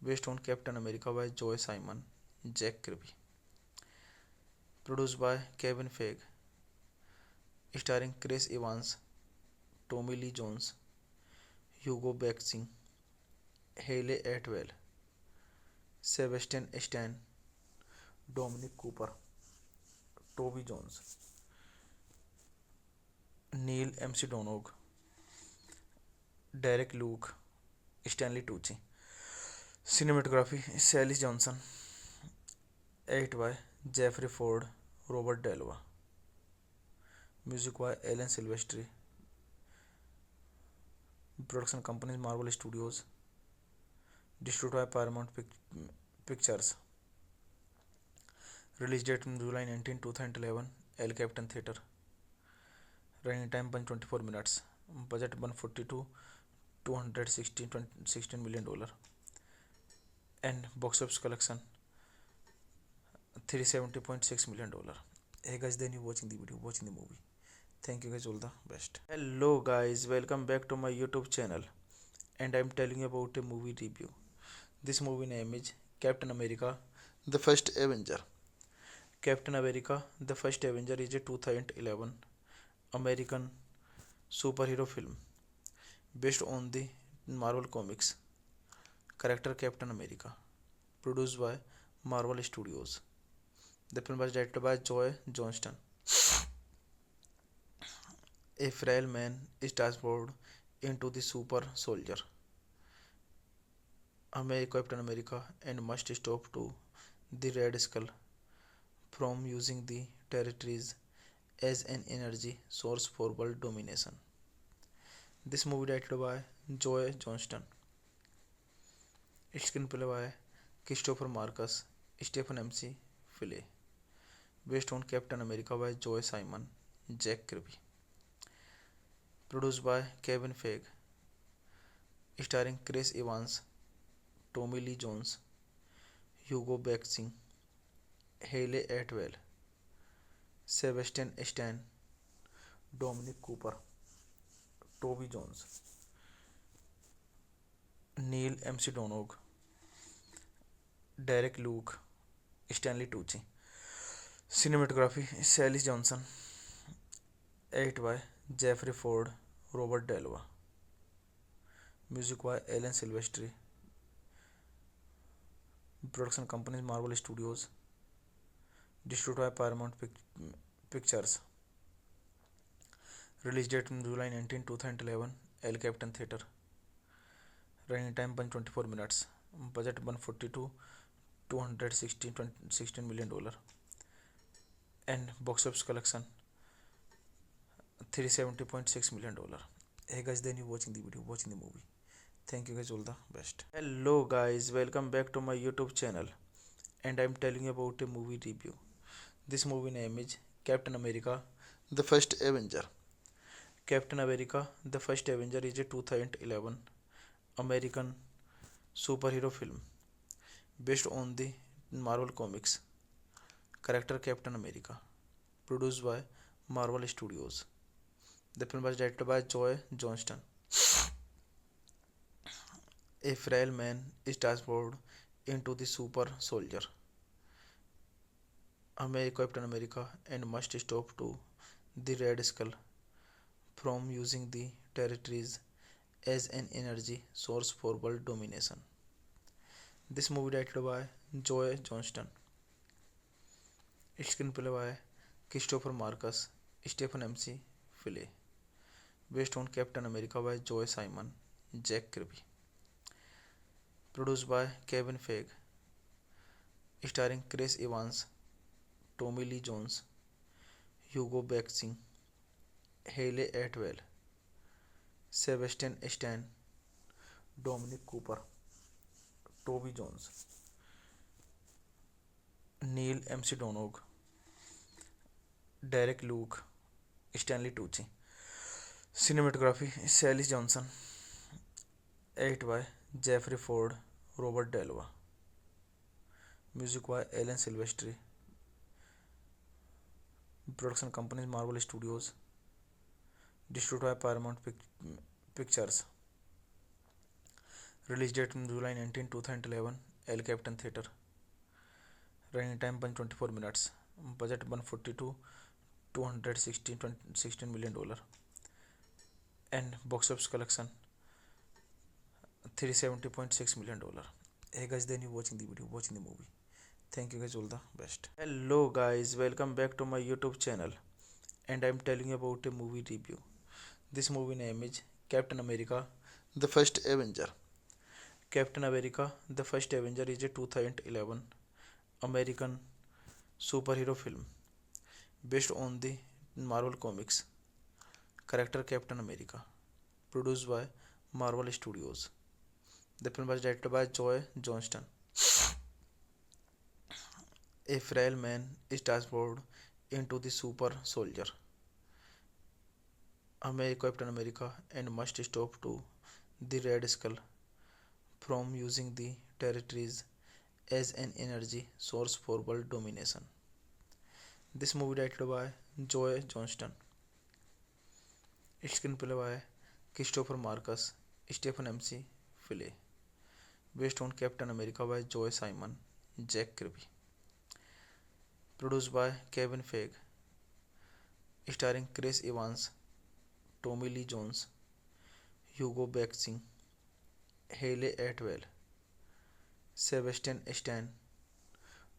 based on Captain America by Joe Simon, Jack Kirby, produced by Kevin Feige, starring Chris Evans, Tommy Lee Jones, Hugo Weaving, Hayley Atwell, Sebastian Stan, Dominic Cooper, Toby Jones, Neil Donog, Derek Luke, Stanley Tucci. Cinematography Sally Johnson, edited by Jeffrey Ford, Robert Delva. Music by Alan Silvestri. Production companies Marvel Studios. Distributed by Paramount Pictures. Release date July 19, 2011. El Capitan Theatre. Running time 124 minutes. Budget 142 $216 million. And box office collection $370.6 million. Hey guys, then you watching the video, watching the movie. Thank you guys, all the best. Hello guys, welcome back to my YouTube channel, and I'm telling you about a movie review. This movie name is Captain America The First Avenger. Captain America The First Avenger is a 2011 American superhero film based on the Marvel Comics character Captain America, produced by Marvel Studios. The film was directed by Joe Johnston. A frail man is transformed into the super soldier, Captain America, and must stop to the Red Skull from using the territories as an energy source for world domination. This movie directed by Joe Johnston, screenplay by Christopher Marcus, Stephen MC Philly, based on Captain America by Joe Simon, Jack Kirby, produced by Kevin Feige, starring Chris Evans, Tommy Lee Jones, Hugo Weaving, Hayley Atwell, Sebastian Stan, Dominic Cooper, Toby Jones, Neil Donog, Derek Luke, Stanley Tucci. Cinematography Sally Johnson, edited by Jeffrey Ford, Robert Delva. Music by Alan Silvestri. Production companies Marvel Studios. Distributed by Paramount Pictures. Release date July 19, 2011. El Capitan Theatre. Running time 124 minutes. Budget 142 $216 million. And box office collection $370.6 million. Hey guys, then you watching the video, watching the movie. Thank you guys, all the best. Hello guys, welcome back to my YouTube channel, and I'm telling you about a movie review. This movie name is Captain America The First Avenger. Captain America The First Avenger is a 2011 American superhero film based on the Marvel Comics character Captain America, produced by Marvel Studios. The film was directed by Joe Johnston. A frail man is transformed into the super soldier, Captain America, and must stop to the Red Skull from using the territories as an energy source for world domination. This movie directed by Joe Johnston, screenplay by Christopher Marcus, Stephen MC Philly, based on Captain America by Joe Simon, Jack Kirby, produced by Kevin Feige, starring Chris Evans, Tommy Lee Jones, Hugo Weaving, Hayley Atwell, Sebastian Stan, Dominic Cooper, Toby Jones, Neil MC Donog, Derek Luke, Stanley Tucci. Cinematography Sally Johnson, edit by Jeffrey Ford, Robert Delva. Music by Alan Silvestri. Production companies Marvel Studios. Distributed by Paramount Pictures. Release date July 19, 2011. El Capitan Theatre. Running time 124 minutes. Budget 142 $216 million. And box office collection $370.6 million. Hey guys, then you watching the movie. Thank you guys, all the best. Hello guys, welcome back to my YouTube channel, and I'm telling you about a movie review. This movie name is Captain America: The First Avenger. Captain America: The First Avenger is a 2011 American superhero film based on the Marvel Comics character Captain America, produced by Marvel Studios. The film was directed by Joe Johnston. A frail man is transformed into the super soldier Captain America and must stop to the Red Skull from using the territories as an energy source for world domination. This movie directed by Joe Johnston. Screenplay by Christopher Marcus, Stephen MC Philly. Based on Captain America by Joe Simon, Jack Kirby. Produced by Kevin Feige. Starring Chris Evans, Tommy Lee Jones, Hugo Weaving, Hayley Atwell, Sebastian Stan,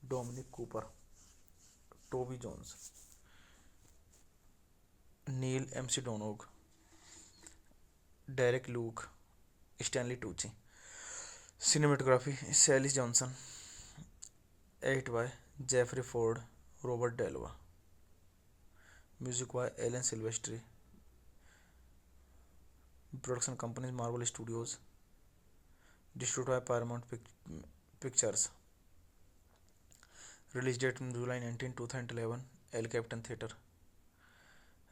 Dominic Cooper, Toby Jones, Neil MC Donog, Derek Luke, Stanley Tucci. Cinematography Sally Johnson, edit by Jeffrey Ford, Robert Delva. Music by Alan Silvestri. Production companies Marvel Studios. Distributed by Paramount Pictures. Release date July 19, 2011. El Capitan Theatre.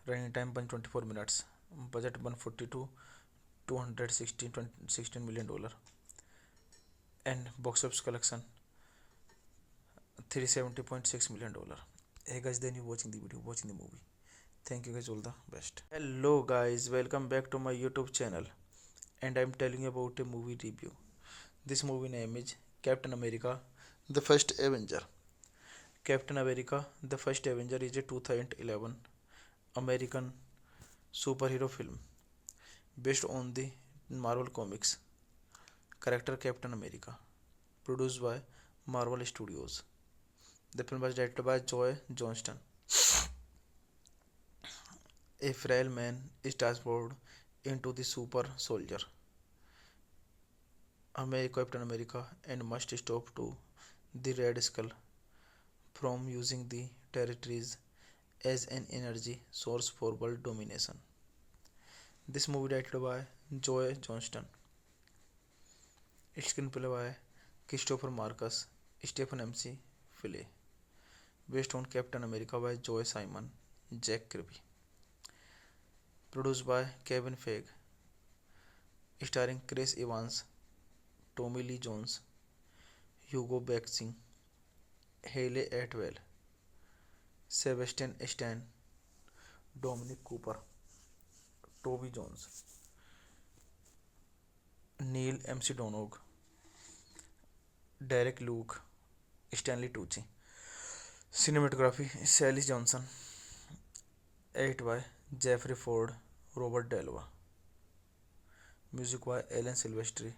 Running time 124 minutes. Budget 142 $216 million. And box office collection $370.6 million. Hey guys, then you watching the movie. Thank you guys, all the best. Hello guys, welcome back to my YouTube channel, and I'm telling you about a movie review. This movie name is Captain America: The First Avenger. Captain America: The First Avenger is a 2011 American superhero film based on the Marvel Comics character Captain America, produced by Marvel Studios. The film was directed by Joe Johnston. A frail man is transformed into the super soldier Captain America and must stop to the Red Skull from using the territories as an energy source for world domination. This movie directed by Joe Johnston. Screenplay by Christopher Marcus, Stephen MC Philly. Based on Captain America by Joe Simon, Jack Kirby. Produced by Kevin Feige. Starring Chris Evans, Tommy Lee Jones, Hugo Weaving, Hayley Atwell, Sebastian Stan, Dominic Cooper, Toby Jones, Neil MC Donog, Derek Luke, Stanley Tucci. Cinematography Sally Johnson, edit by Jeffrey Ford, Robert Delva. Music by Alan Silvestri.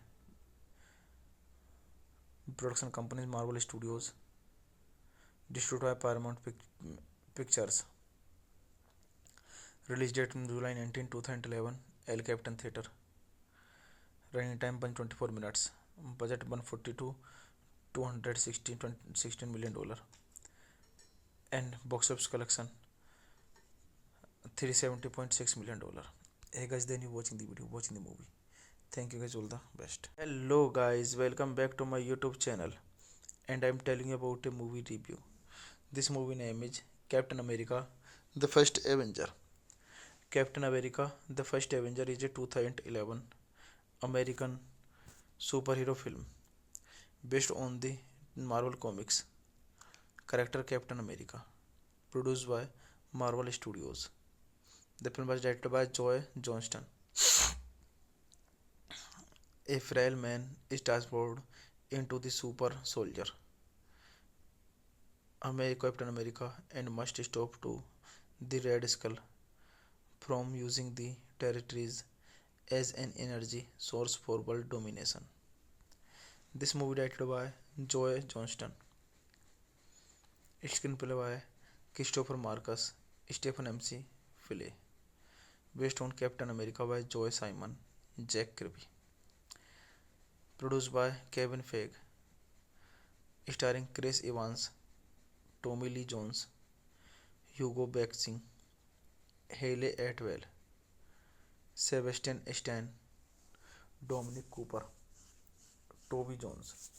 Production companies Marvel Studios. Distributed by Paramount Pictures. Release date July 19, 2011. El Capitan Theatre. Running time 124 minutes. Budget 142 $216 million. And box office collection $370.6 million. Hey guys, then you watching the movie. Thank you guys, all the best. Hello guys, welcome back to my YouTube channel, and I'm telling you about a movie review. This movie name is Captain America The First Avenger. Captain America The First Avenger is a 2011 American superhero film based on the Marvel Comics character Captain America, produced by Marvel Studios. The film was directed by Joe Johnston. A frail man is transformed into the super soldier Captain America and must stop to the Red Skull from using the territories as an energy source for world domination. This movie directed by Joe Johnston, screenplay by Christopher Marcus, Stephen MC Philly, based on Captain America by Joe Simon, Jack Kirby, produced by Kevin Feige, starring Chris Evans, Tommy Lee Jones, Hugo Weaving, Hayley Atwell, Sebastian Stan, Dominic Cooper, Toby Jones,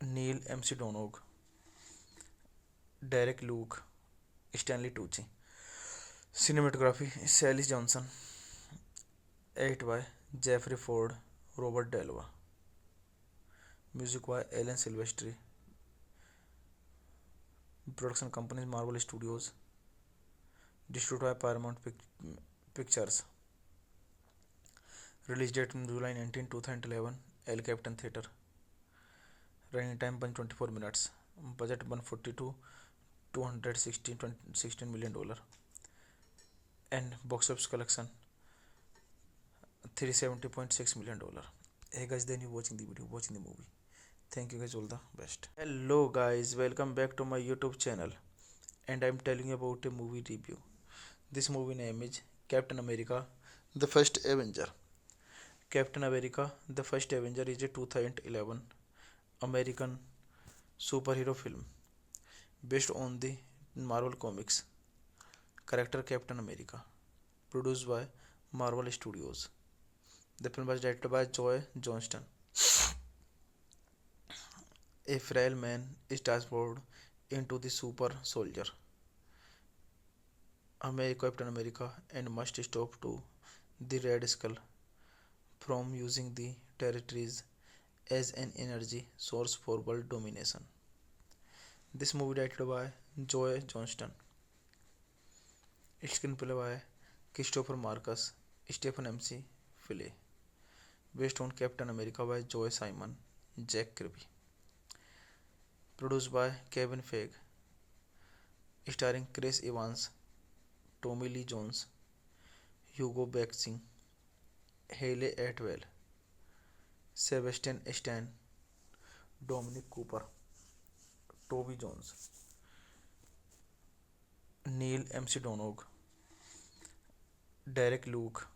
Neil Donog, Derek Luke, Stanley Tucci. Cinematography Sally Johnson, edited by Jeffrey Ford, Robert Delva. Music by Alan Silvestri. Production companies Marvel Studios. Distributed by Paramount Pictures. Release date July 19, 2011. El Capitan Theatre. Running time 124 minutes. Budget 142 $216 million. And box office collection $370.6 million. Hey guys, then you watching the video, watching the movie. Thank you guys, all the best. Hello guys, welcome back to my YouTube channel, and I'm telling you about a movie review. This movie name is Captain America The First Avenger. Captain America The First Avenger is a 2011 American superhero film based on the Marvel Comics character Captain America, produced by Marvel Studios. The film was directed by Joe Johnston. A frail man is transformed into the super soldier Captain America and must stop to the Red Skull from using the territories as an energy source for world domination. This movie directed by Joe Johnston, screenplay by Christopher Marcus, Stephen MC Philly, based on Captain America by Joe Simon, Jack Kirby, produced by Kevin Feige, starring Chris Evans, Tommy Lee Jones, Hugo Weaving, Hayley Atwell, Sebastian Stan, Dominic Cooper, Toby Jones, Neil Donog, Derek Luke,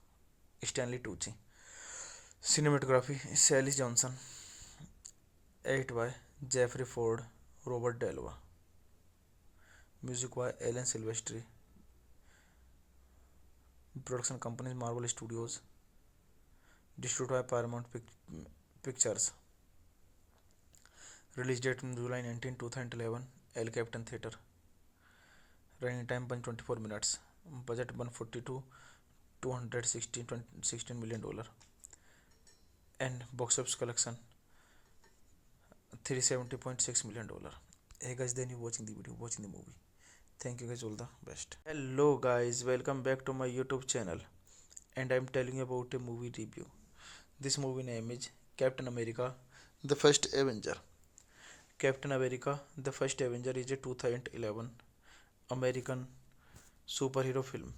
Stanley Tucci. Cinematography Sally Johnson, edited by Jeffrey Ford, Robert Delva. Music by Alan Silvestri. Production companies Marvel Studios. Distributed by Paramount Pictures. Release date July 19, 2011. El Capitan Theatre. Running time 124 minutes. Budget 142 $216 million. And box office collection $370.6 million. Hey guys, then you watching the video, watching the movie. Thank you guys, all the best. Hello guys, welcome back to my YouTube channel, and I'm telling you about a movie review. This movie name is Captain America The First Avenger. Captain America The First Avenger is a 2011 American superhero film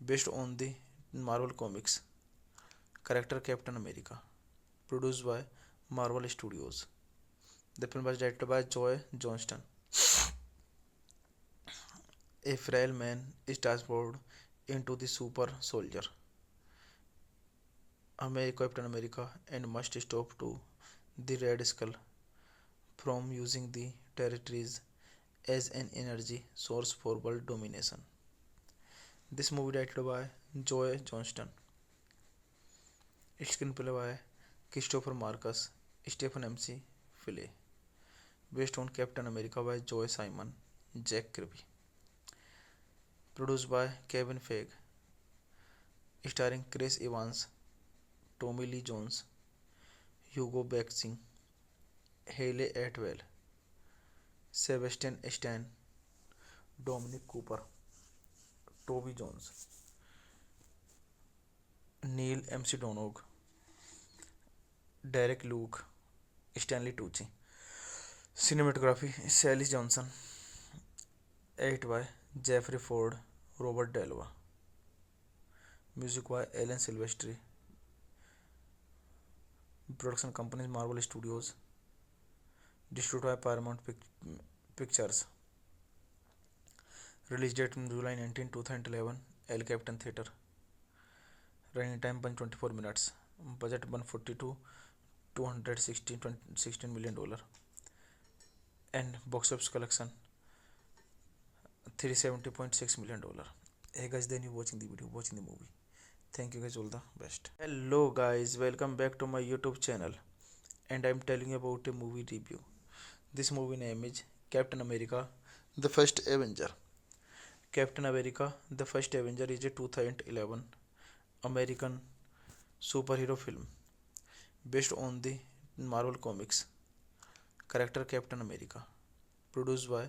based on the Marvel Comics character Captain America, produced by Marvel Studios. The film was directed by Joe Johnston. A frail man is transformed into the super soldier Captain America and must stop to the Red Skull from using the territories as an energy source for world domination. This movie directed by Joe Johnston, screenplay by Christopher Marcus, Stephen MC Philly, based on Captain America by Joe Simon, Jack Kirby, produced by Kevin Feige, starring Chris Evans, Tommy Lee Jones, Hugo Weaving, Hayley Atwell, Sebastian Stan, Dominic Cooper, Toby Jones, Neil Armstrong, Derek Luke, Stanley Tucci. Cinematography Sally Johnson, edited by Jeffrey Ford, Robert Delva. Music by Alan Silvestri. Production companies Marvel Studios. Distributed by Paramount Pictures. Release date July 19, 2011. El Capitan Theatre. Running time 124 minutes. Budget 142 $216 million. And box office collection $370.6 million. Hey guys, then you watching the video, watching the movie. Thank you guys, all the best. Hello guys, welcome back to my YouTube channel, and I'm telling you about a movie review. This movie name is Captain America The First Avenger. Captain America The First Avenger is a 2011 American superhero film based on the Marvel Comics character Captain America, produced by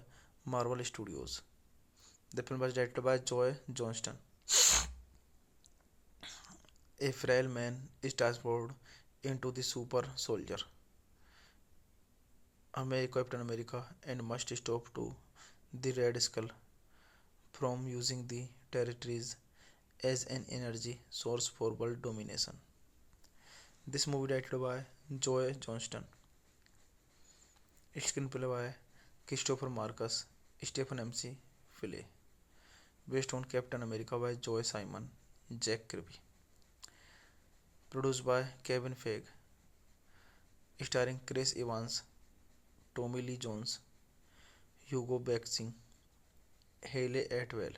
Marvel Studios. The film was directed by Joe Johnston. A frail man is transformed into the super soldier Captain America and must stop to the Red Skull from using the territories as an energy source for world domination. This movie directed by Joe Johnston. Screenplay by Christopher Marcus, Stephen MC Philly, based on Captain America by Joe Simon, Jack Kirby, produced by Kevin Feige, starring Chris Evans, Tommy Lee Jones, Hugo Weaving, Hayley Atwell,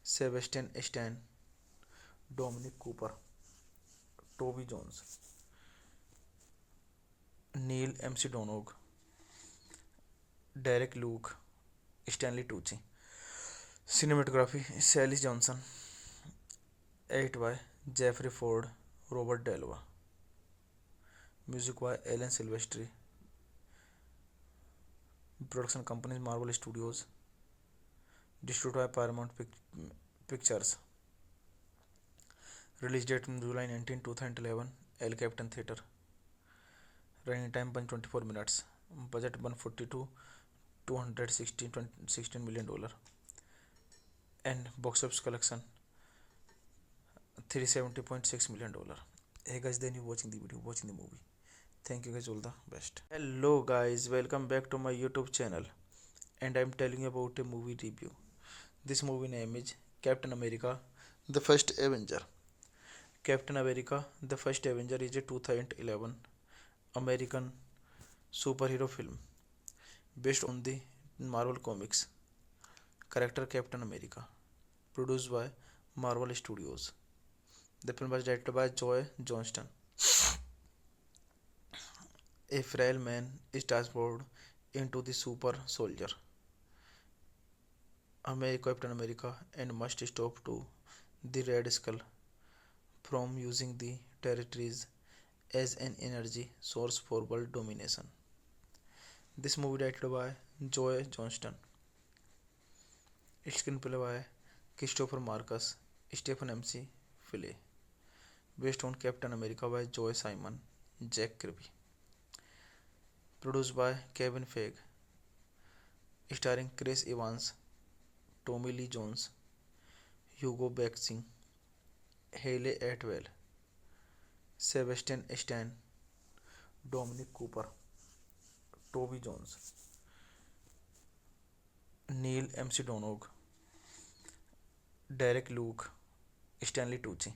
Sebastian Stan, Dominic Cooper, Toby Jones, Neil Armstrong, Derek Luke, Stanley Tucci. Cinematography Sally Johnson, edited by Jeffrey Ford, Robert Delva. Music by Alan Silvestri. Production companies Marvel Studios. Distributed by Paramount Pictures. Release date July 19, 2011. El Capitan Theatre. Running time 124 minutes. Budget 142 $216 million. And box office collection $370.6 million. Hey guys, then you watching the video, watching the movie. Thank you guys, all the best. Hello guys, welcome back to my YouTube channel, and I'm telling you about a movie review. This movie name is Captain America The First Avenger. Captain America The First Avenger is a 2011 American superhero film based on the Marvel Comics character Captain America, produced by Marvel Studios. The film was directed by Joe Johnston. A frail man is transformed into the super soldier Captain America and must stop to the Red Skull from using the territories as an energy source for world domination. This movie directed by Joe Johnston. Screenplay by Christopher Marcus, Stephen MC Philly, based on Captain America by Joe Simon, Jack Kirby, produced by Kevin Feige, starring Chris Evans, Tommy Lee Jones, Hugo Weaving, Hayley Atwell, Sebastian Stan, Dominic Cooper, Toby Jones, Neil Armstrong, Derek Luke, Stanley Tucci.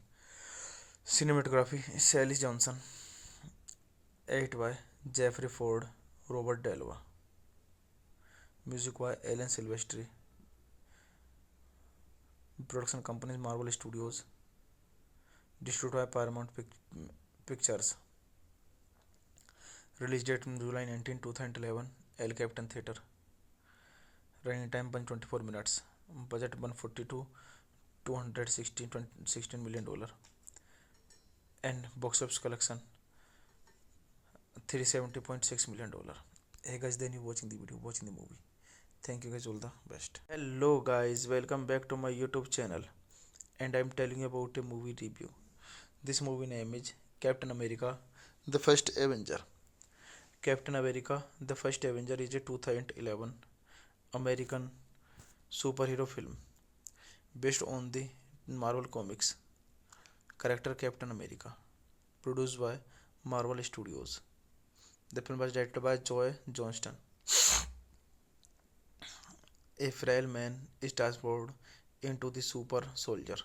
Cinematography Sally Johnson, edited by Jeffrey Ford, Robert Delva. Music by Alan Silvestri. Production companies Marvel Studios. Distributed by Paramount Pictures. Release date July 19, 2011. El Capitan Theatre. Running time 124 minutes. Budget 142 $216 million. And box office collection $370.6 million. Hey guys, then you watching the video, watching the movie. Thank you guys, all the best. Hello guys, welcome back to my YouTube channel. And I'm telling you about a movie review. This movie name is Captain America, The First Avenger. Captain America, The First Avenger is a 2011 American superhero film based on the Marvel Comics character Captain America, produced by Marvel Studios. The film was directed by Joe Johnston. A frail man is transformed into the super soldier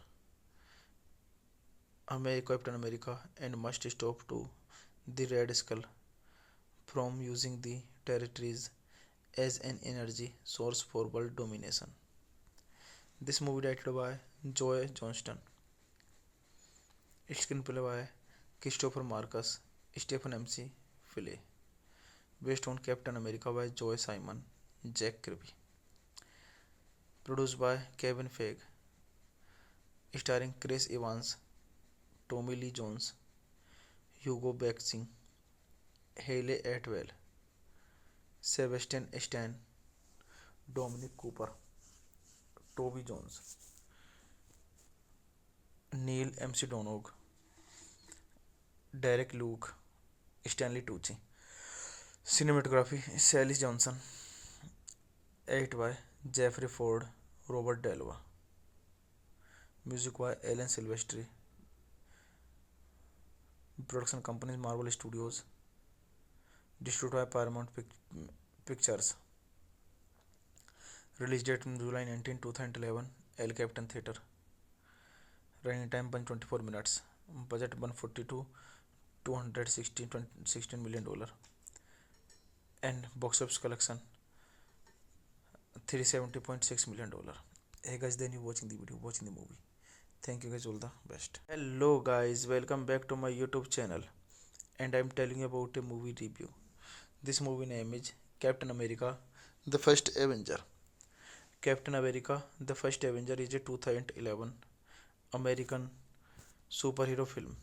Captain America and must stop to the Red Skull from using the territories as an energy source for world domination. This movie directed by Joe Johnston. Screenplay by Christopher Marcus, Stephen M.C. Fillet. Based on Captain America by Joe Simon, Jack Kirby. Produced by Kevin Feige. Starring Chris Evans, Tommy Lee Jones, Hugo Weaving, Hayley Atwell, Sebastian Stan, Dominic Cooper, Toby Jones, Neil Armstrong, Derek Luke, Stanley Tucci. Cinematography Sally Johnson. Edit by Jeffrey Ford, Robert Delva. Music by Alan Silvestri. Production company Marvel Studios. Distributed by Paramount Pictures. Release date July 19, 2011. El Capitan Theatre. Running time 124 minutes. Budget 142 $216 million. And box office collection $370.6 million. Hey guys, then you watching the video, watching the movie. Thank you guys, all the best. Hello guys, welcome back to my YouTube channel. And I'm telling you about a movie review. This movie name is Captain America, The First Avenger. Captain America, The First Avenger is a 2011 American superhero film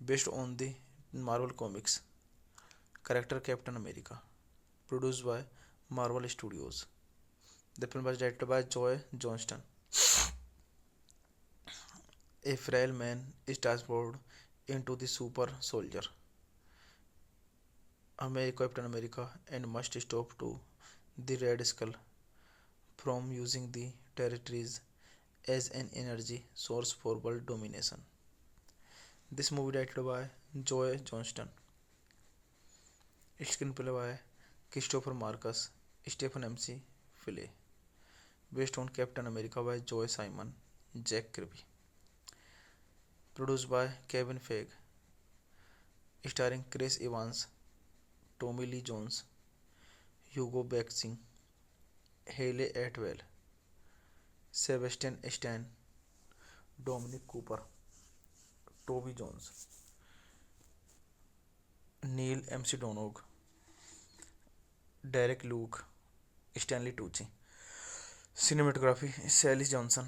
based on the Marvel Comics character Captain America, produced by Marvel Studios. The film was directed by Joe Johnston. A frail man is transformed into the super soldier Captain America and must stop to the Red Skull from using the territories as an energy source for world domination. This movie directed by Joe Johnston. Screenplay by Christopher Marcus, Stephen M.C. Fillet. Based on Captain America by Joe Simon, Jack Kirby. Produced by Kevin Feige. Starring Chris Evans, Tommy Lee Jones, Hugo Weaving, Hayley Atwell, Sebastian Stan, Dominic Cooper, Toby Jones, Neil Armstrong, Derek Luke, Stanley Tucci. Cinematography Sally Johnson.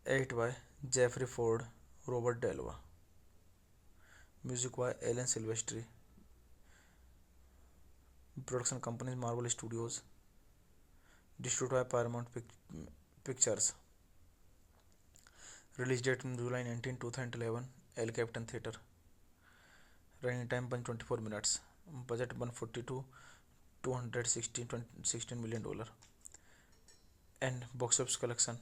Edit by Jeffrey Ford, Robert Delva. Music by Alan Silvestri. Production company Marvel Studios. Distributed by Paramount Pictures. Release date July 19, 2011. El Capitan Theatre. Running time 124 minutes. Budget 142 $216 million. And box office collection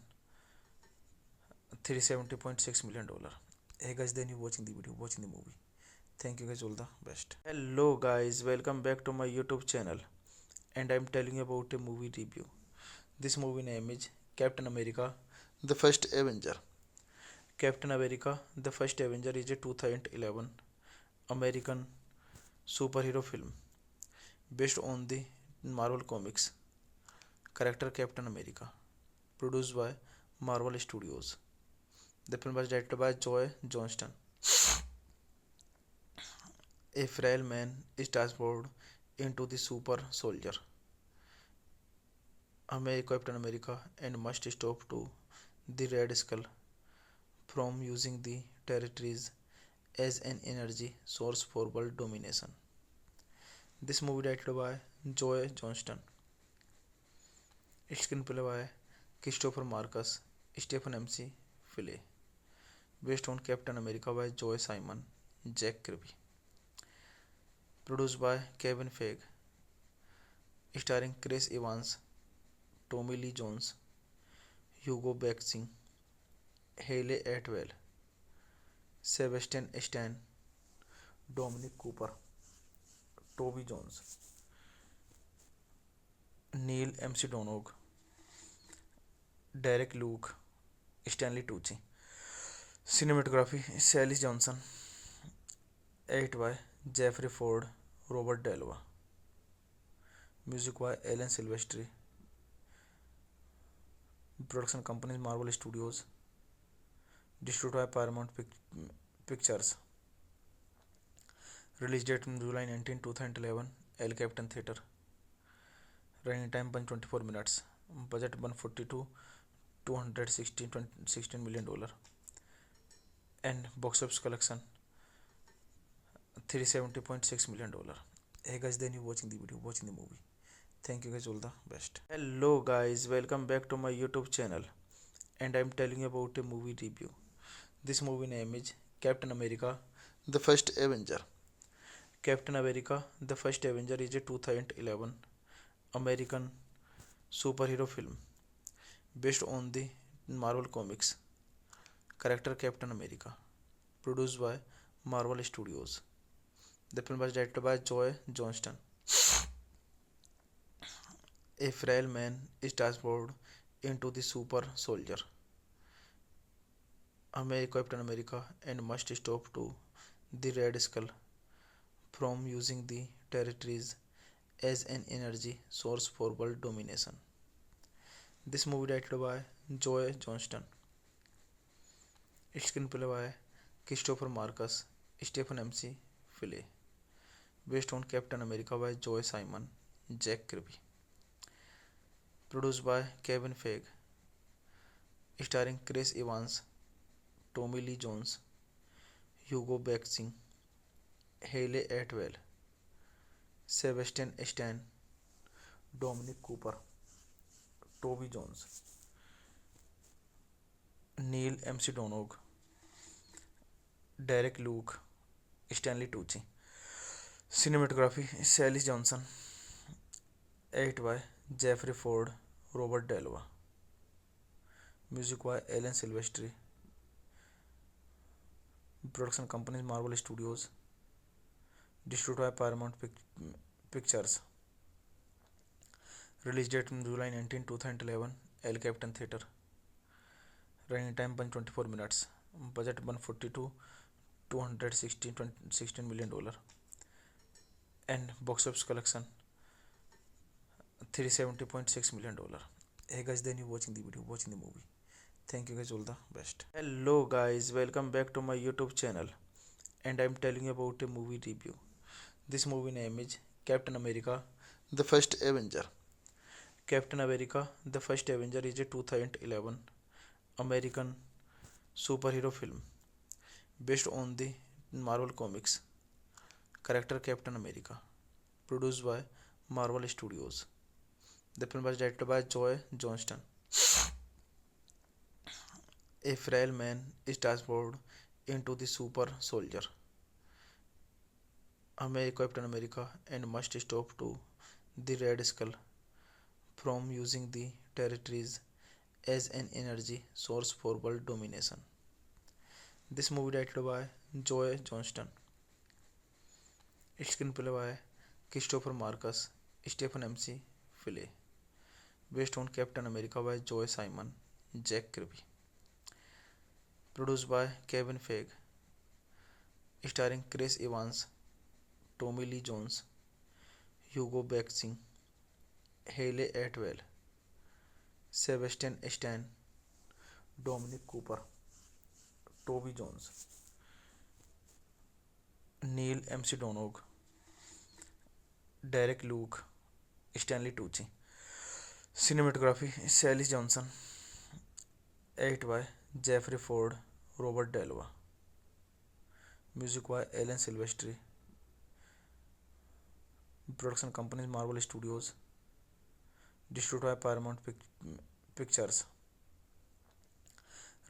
$370.6 million. Hey guys, then you watching the video, watching the movie. Thank you guys, all the best. Hello guys, welcome back to my YouTube channel. And I'm telling you about a movie review. This movie name is Captain America, The First Avenger. Captain America, The First Avenger is a 2011 American superhero film based on the Marvel Comics character Captain America, produced by Marvel Studios. The film was directed by Joe Johnston. A frail man is transformed into the super soldier, Captain America, and must stop to the Red Skull from using the territories as an energy source for world domination. This movie directed by Joe Johnston, screenplay by Christopher Marcus, Stephen MC Philly, based on Captain America by Joe Simon, Jack Kirby, produced by Kevin Feige, starring Chris Evans, Tommy Lee Jones, Hugo Weaving, Hayley Atwell, Sebastian Stan, Dominic Cooper, Toby Jones, Neil Mcdonough, Derek Luke, Stanley Tucci. Cinematography Sally Johnson, edited by Jeffrey Ford, Robert Delva. Music by Alan Silvestri. Production companies Marvel Studios. Distributed by Paramount Pictures. Release date July 19, 2011. El Capitan Theatre. Running time 124 minutes. Budget 142 $216 million. And box office collection $370.6 million. Hey guys, then you watching the video, watching the movie. Thank you guys, all the best. Hello guys, welcome back to my YouTube channel, and I'm telling you about a movie review. This movie name is Captain America The First Avenger. Captain America The First Avenger is a 2011 American superhero film based on the Marvel Comics character Captain America, produced by Marvel Studios. The film was directed by Joe Johnston. A frail man is transformed into the super soldier, Captain America, and must stop to the Red Skull from using the territories as an energy source for world domination. This movie directed by Joe Johnston, screenplay by Christopher Marcus, Stephen MC Philly, based on Captain America by Joe Simon, Jack Kirby, produced by Kevin Feige, starring Chris Evans, Tommy Lee Jones, Hugo Weaving, Hayley Atwell, Sebastian Stan, Dominic Cooper, Toby Jones, Neil Mcdonough, Derek Luke, Stanley Tucci. Cinematography Sally Johnson, edited by Jeffrey Ford, Robert Delva. Music by Alan Silvestri. Production companies Marvel Studios. Distributed by Paramount Pictures. Release date July 19, 2011. El Capitan Theatre. Running time 124 minutes. Budget 142 $216 million. And box office collection $370.6 million. Hey guys, then you watching the video, watching the movie. Thank you guys, all the best. Hello guys, welcome back to my YouTube channel, and I'm telling you about a movie review. This movie name is Captain America The First Avenger. Captain America The First Avenger is a 2011 American superhero film based on the Marvel Comics character Captain America, produced by Marvel Studios. The film was directed by Joe Johnston. A frail man is transformed into the super soldier, Captain America, and must stop to the Red Skull from using the territories as an energy source for world domination. This movie directed by Joe Johnston, screenplay by Christopher Marcus, Stephen MC Philly, based on Captain America by Joe Simon, Jack Kirby, produced by Kevin Feige, starring Chris Evans, Tommy Lee Jones, Hugo Weaving, Hayley Atwell, Sebastian Stan, Dominic Cooper, Toby Jones, Neil McDonough, Derek Luke, Stanley Tucci. Cinematography Sally Johnson, edit by Jeffrey Ford, Robert Delva. Music by Alan Silvestri. Production companies Marvel Studios. Distributed by Paramount Pictures.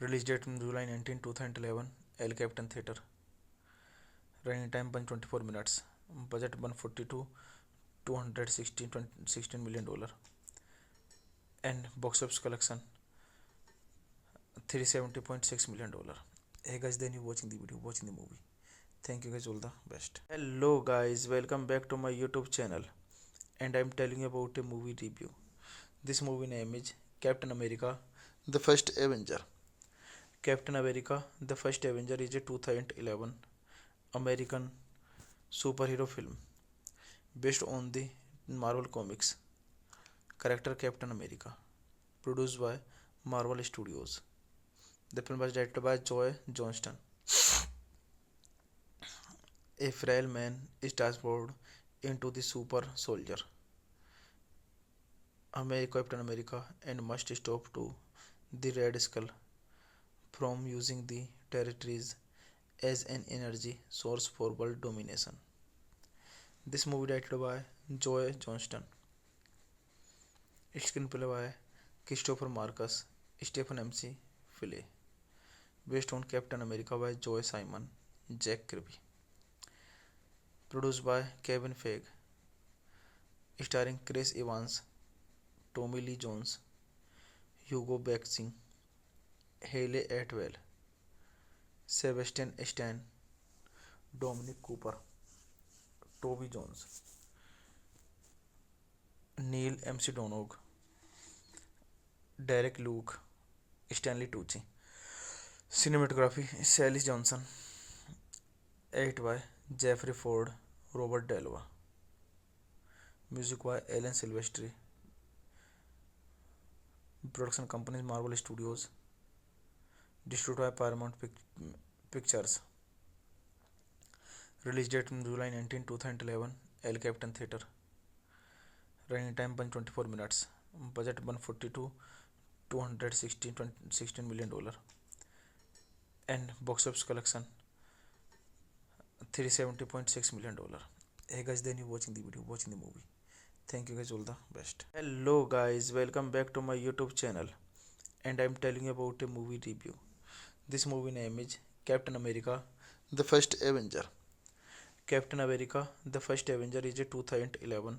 Release date July 19, 2011. El Capitan Theatre. Running time 124 minutes. Budget 142 $216 million. And box office collection $370.6 million. Hey guys, then you watching the video, watching the movie. Thank you guys, all the best. Hello guys, welcome back to my YouTube channel, and I'm telling you about a movie review. This movie name is Captain America The First Avenger. Captain America The First Avenger is a 2011 American superhero film based on the Marvel Comics character Captain America, produced by Marvel Studios. The film was directed by Joe Johnston. A frail man is transformed into the super soldier Captain America and must stop to the Red Skull from using the territories as an energy source for world domination. This movie directed by Joe Johnston. Screenplay by Christopher Marcus, Stephen M.C. Philly. Based on Captain America by Joe Simon, Jack Kirby. Produced by Kevin Feige. Starring Chris Evans, Tommy Lee Jones, Hugo Weaving, Hayley Atwell, Sebastian Stan, Dominic Cooper, Toby Jones, Neil McDonough, Derek Luke, Stanley Tucci. Cinematography Sally Johnson, edit by Jeffrey Ford, Robert Delva. Music by Alan Silvestri. Production companies Marvel Studios. Distributed by Paramount Pictures. Release date July 19, 2011. El Capitan Theatre. Running time 124 minutes. Budget 142 $216 million. And box office collection $370.6 million. Hey guys, then you watching the video, watching the movie. Thank you guys, all the best. Hello guys, welcome back to my YouTube channel, and I'm telling you about a movie review. This movie name is Captain America The First Avenger. Captain America The First Avenger is a 2011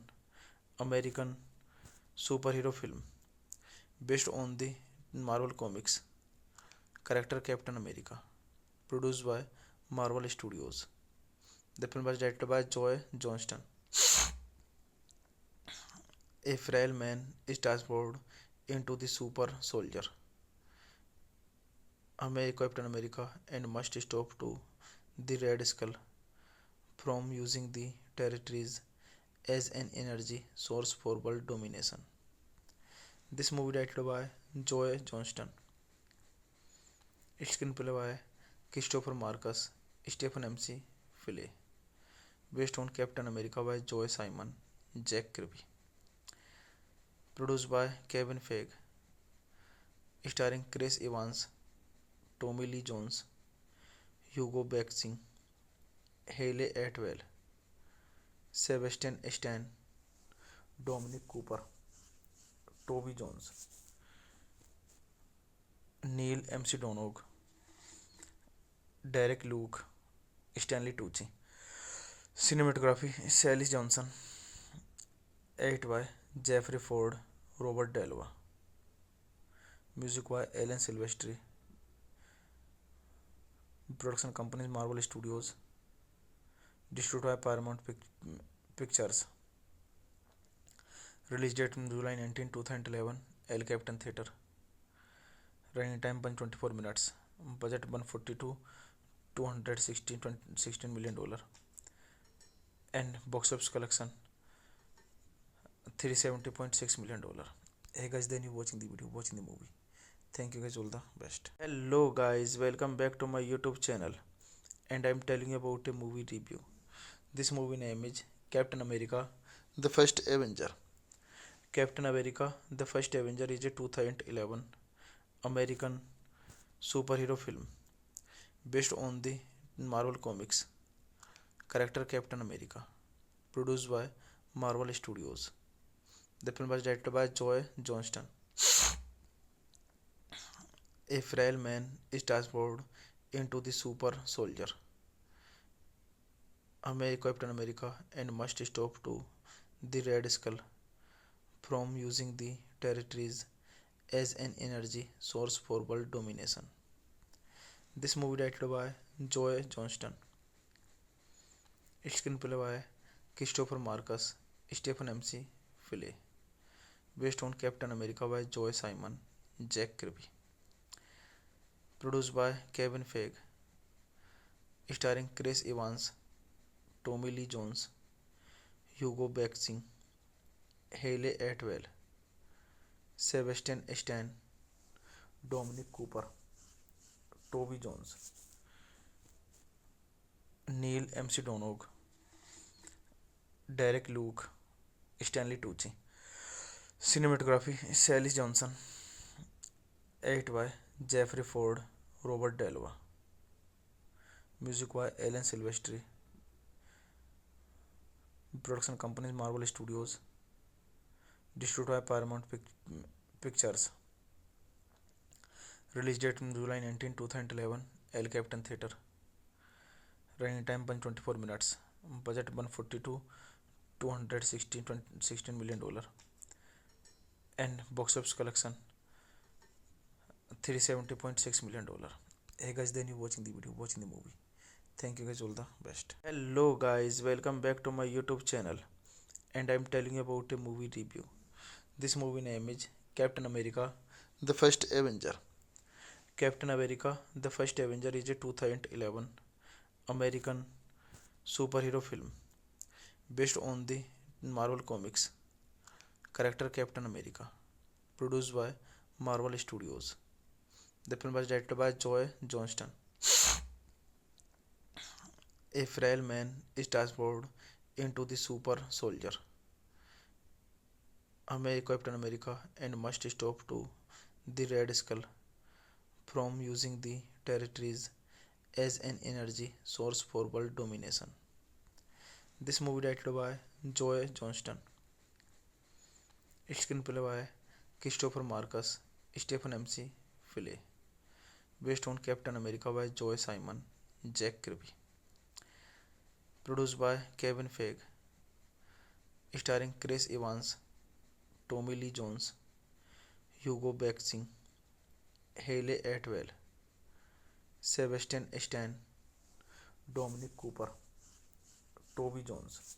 American superhero film based on the Marvel Comics character Captain America, produced by Marvel Studios. The film was directed by Joe Johnston. A frail man is transformed into the super soldier Captain America and must stop to the Red Skull from using the territories as an energy source for world domination. This movie directed by Joe Johnston. Screenplay by Christopher Marcus, Stephen M.C. Philly. Based on Captain America by Joe Simon, Jack Kirby. Produced by Kevin Feige. Starring Chris Evans, Tommy Lee Jones, Hugo Weaving, Hayley Atwell, Sebastian Stan, Dominic Cooper, Toby Jones, Neil McDonough, Derek Luke, Stanley Tucci. Cinematography Sally Johnson, edit by Jeffrey Ford, Robert Delva. Music by Alan Silvestri. Production companies Marvel Studios. Distributed by Paramount Pictures. Release date July 19, 2011. El Capitan Theatre. Running time 124 minutes. Budget 142 $216 million. And box office collection $370.6 million. Hey guys, then you watching the video, watching the movie. Thank you guys, all the best. Hello guys, welcome back to my YouTube channel, and I'm telling you about a movie review. This movie name is Captain America The First Avenger. Captain America The First Avenger is a 2011 American superhero film based on the Marvel Comics character Captain America, produced by Marvel Studios. The film was directed by Joe Johnston. A frail man is transformed into the super soldier Captain America and must stop to the Red Skull from using the territories as an energy source for world domination. This movie directed by Joe Johnston, screenplay by Christopher Marcus, Stephen MC Philly, based on Captain America by Joe Simon, Jack Kirby, produced by Kevin Feige, starring Chris Evans, Tommy Lee Jones, Hugo Weaving, Hayley Atwell, Sebastian Stan, Dominic Cooper, Toby Jones, Neil Donog, Derek Luke, Stanley Tucci. Cinematography Sally Johnson, edited by Jeffrey Ford, Robert Delva. Music by Alan Silvestri. Production companies Marvel Studios. Distributed by Paramount Pictures. Release date July 19, 2011. El Capitan Theatre. Running time 124 minutes. Budget 142 $216 million. And box office collection $370.6 million. Hey guys, then you watching the video, watching the movie. Thank you guys, all the best. Hello guys, welcome back to my YouTube channel, and I'm telling you about a movie review. This movie name is Captain America The First Avenger. Captain America The First Avenger is a 2011 American superhero film based on the Marvel Comics character Captain America, produced by Marvel Studios. The film was directed by Joe Johnston. A frail man is transformed into the super soldier Captain America and must stop to the Red Skull from using the territories as an energy source for world domination. This movie directed by Joe Johnston, screenplay by Christopher Marcus, Stephen MC Philly, based on Captain America by Joe Simon, Jack Kirby, produced by Kevin Feige, starring Chris Evans, Tommy Lee Jones, Hugo Weaving, Hayley Atwell, Sebastian Stan, Dominic Cooper, Toby Jones,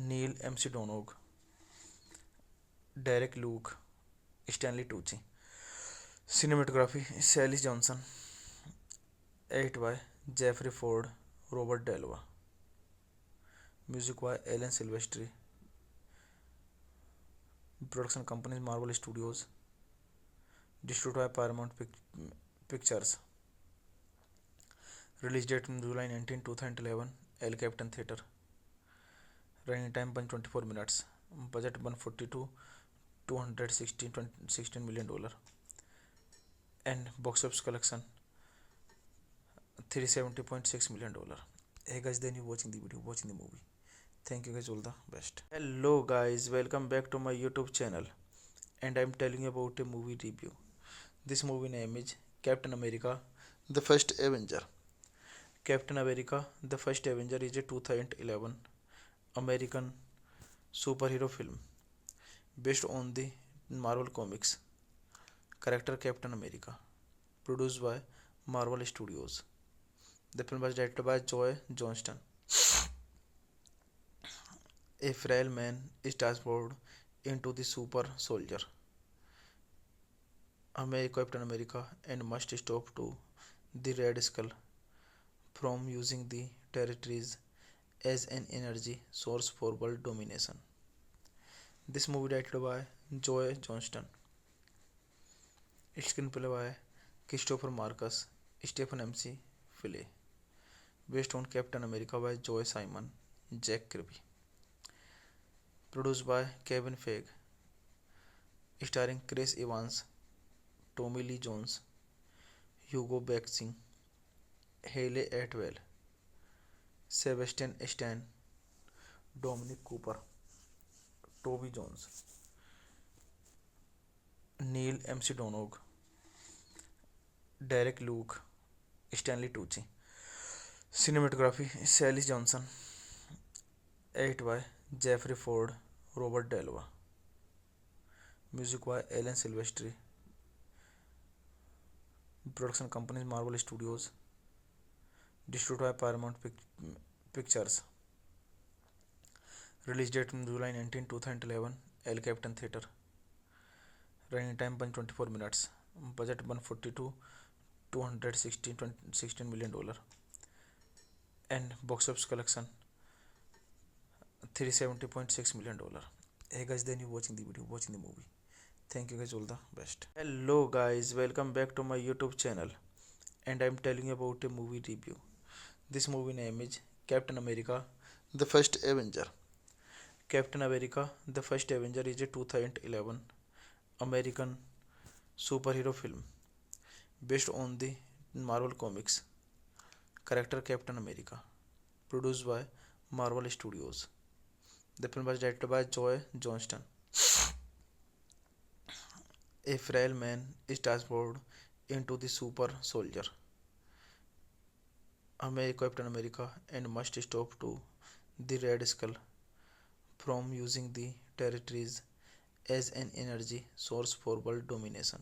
Neil Donog, Derek Luke, Stanley Tucci. Cinematography Sally Johnson, edited by Jeffrey Ford, Robert Delva. Music by Alan Silvestri. Production companies Marvel Studios. Distributed by Paramount Pictures. Release date July 19, 2011. El Capitan Theatre. Running time 124 minutes. Budget 142 $216 million. And box office collection $370.6 million. Hey guys, then you watching the video, watching the movie. Thank you guys, all the best. Hello guys, welcome back to my YouTube channel, and I'm telling you about a movie review. This movie name is Captain America The First Avenger. Captain America The First Avenger is a 2011 American superhero film based on the Marvel Comics character Captain America, produced by Marvel Studios. The film was directed by Joe Johnston. A frail man is transformed into the super soldier Captain America and must stop to the Red Skull from using the territories as an energy source for world domination. This movie directed by Joe Johnston, screenplay by Christopher Marcus, Stephen MC Philly, based on Captain America by Joe Simon, Jack Kirby, produced by Kevin Feige, starring Chris Evans, Tommy Lee Jones, Hugo Weaving, Hayley Atwell, Sebastian Stan, Dominic Cooper, Toby Jones, Neil Mcdonough, Derek Luke, Stanley Tucci. Cinematography Sally Johnson, edited by Jeffrey Ford, Robert Delva. Music by Alan Silvestri. Production companies Marvel Studios. Distributed by Paramount Pictures. Release date July 19, 2011. El Capitan Theatre. Running time 124 minutes. Budget 142 $216 million. And box office collection $370.6 million. Hey guys, then you watching the video, watching the movie. Thank you guys, all the best. Hello guys, welcome back to my YouTube channel, and I'm telling you about a movie review. This movie name is Captain America The First Avenger. Captain America The First Avenger is a 2011 American superhero film based on the Marvel Comics character Captain America, produced by Marvel Studios. The film was directed by Joe Johnston. A frail man is transformed into the super soldier Captain America and must stop to the Red Skull from using the territories as an energy source for world domination.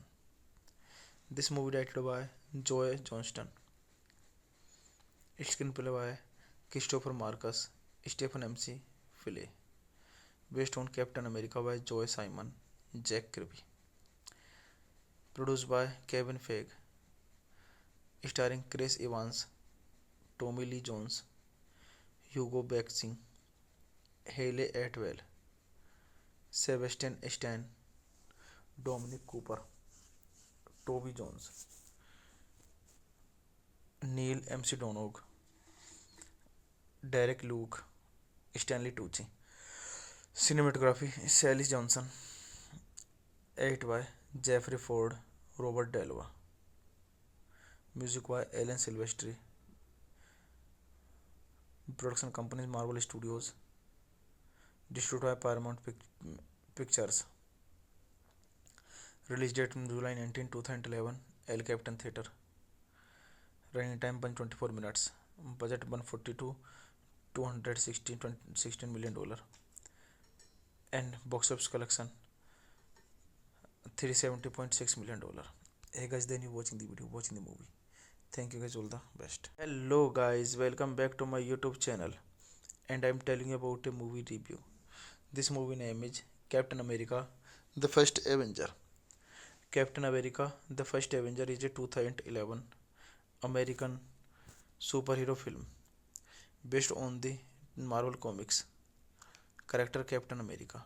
This movie directed by Joe Johnston. Screenplay by Christopher Marcus, Stephen MC Philly, based on Captain America by Joe Simon, Jack Kirby, produced by Kevin Feige, starring Chris Evans, Tommy Lee Jones, Hugo Weaving, Hayley Atwell, Sebastian Stan, Dominic Cooper, Toby Jones, Neil Mcdonough, Derek Luke, Stanley Tucci. Cinematography Sally Johnson, edited by Jeffrey Ford, Robert Delva. Music by Alan Silvestri. Production companies Marvel Studios. Distributed by Paramount Pictures. Release date July 19, 2011. El Capitan Theatre. Running time 124 minutes. Budget 142 $216 million. And box office collection $370.6 million. Hey guys, then you watching the video, watching the movie. Thank you guys, all the best. Hello guys, welcome back to my YouTube channel, and I'm telling you about a movie review. This movie name is Captain America The First Avenger. Captain America The First Avenger is a 2011 American superhero film based on the Marvel Comics character Captain America,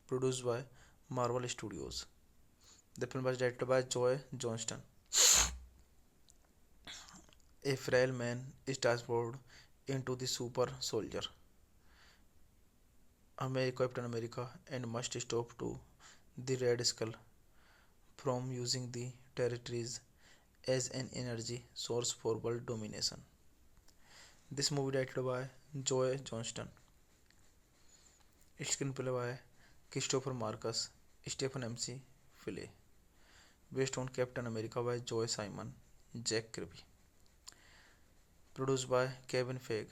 produced by Marvel Studios. The film was directed by Joe Johnston. A frail man is transformed into the super soldier Captain America and must stop to the Red Skull from using the territories as an energy source for world domination. This movie directed by Joe Johnston. Screenplay by Christopher Marcus, Stephen MC Philly, based on Captain America by Joe Simon, Jack Kirby, produced by Kevin Feige,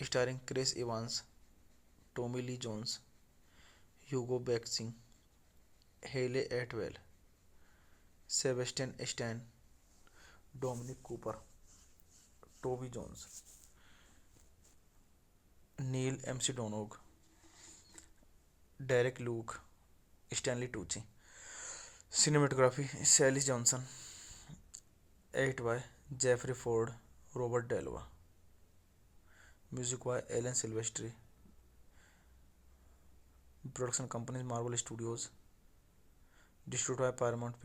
starring Chris Evans, Tommy Lee Jones, Hugo Weaving, Hayley Atwell, Sebastian Stan, Dominic Cooper, Toby Jones, Neil Mcdonough, Derek Luke, Stanley Tucci. Cinematography Sally Johnson, edited by Jeffrey Ford, Robert Delva. Music by Alan Silvestri. Production companies Marvel Studios. Distributed by Paramount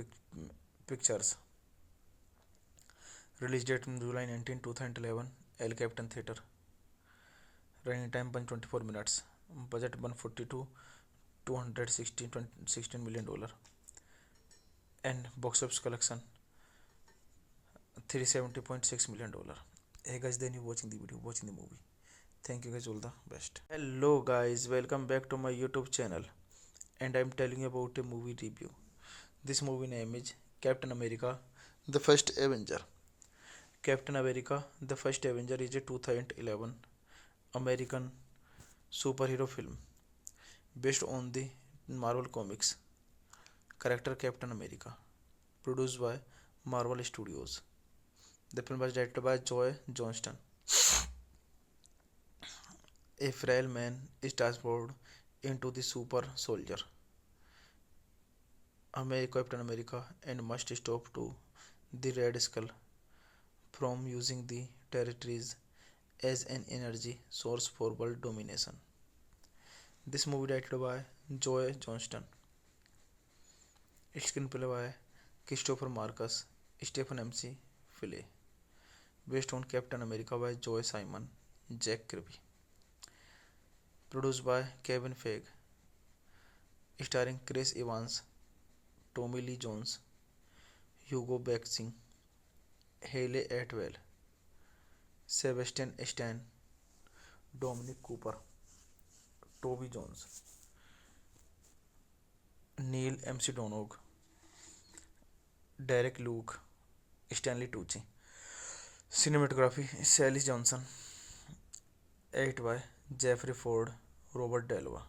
Pictures. Release date in July 19, 2011. El Capitan Theatre. Running time 124 minutes. Budget 142 $216 million. And box office collection $370.6 million. Hey guys, then you watching the video, watching the movie. Thank you guys, all the best. Hello guys, welcome back to my YouTube channel. And I'm telling you about a movie review. This movie name is Captain America, The First Avenger. Captain America, The First Avenger is a 2011 American superhero film based on the Marvel Comics character Captain America, produced by Marvel Studios. The film was directed by Joe Johnston. A frail man is transformed into the super soldier Captain America and must stop to the Red Skull from using the territories as an energy source for world domination. This movie directed by Joe Johnston. Screenplay by Christopher Marcus, Stephen M.C. Fille. Based on Captain America by Joe Simon, Jack Kirby. Produced by Kevin Feige. Starring Chris Evans, Tommy Lee Jones, Hugo Weaving, Hayley Atwell, Sebastian Stan, Dominic Cooper, Toby Jones, Neil MC Donog, Derek Luke, Stanley Tucci. Cinematography Sally Johnson. Edit by Jeffrey Ford, Robert Delva.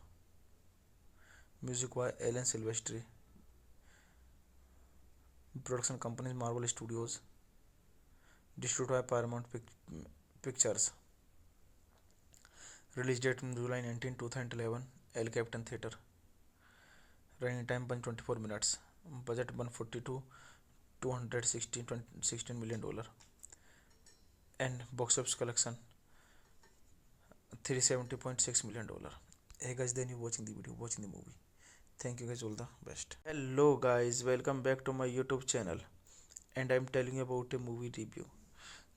Music by Alan Silvestri. Production companies Marvel Studios. Distributed by Paramount Pictures. Release date in July 19, 2011. El Capitan Theatre. Running time 124 minutes. Budget 142 $216 million. And box office collection $370.6 million. Hey guys, then you watching the video, watching the movie. Thank you guys, all the best. Hello guys, welcome back to my YouTube channel. And I'm telling you about a movie review.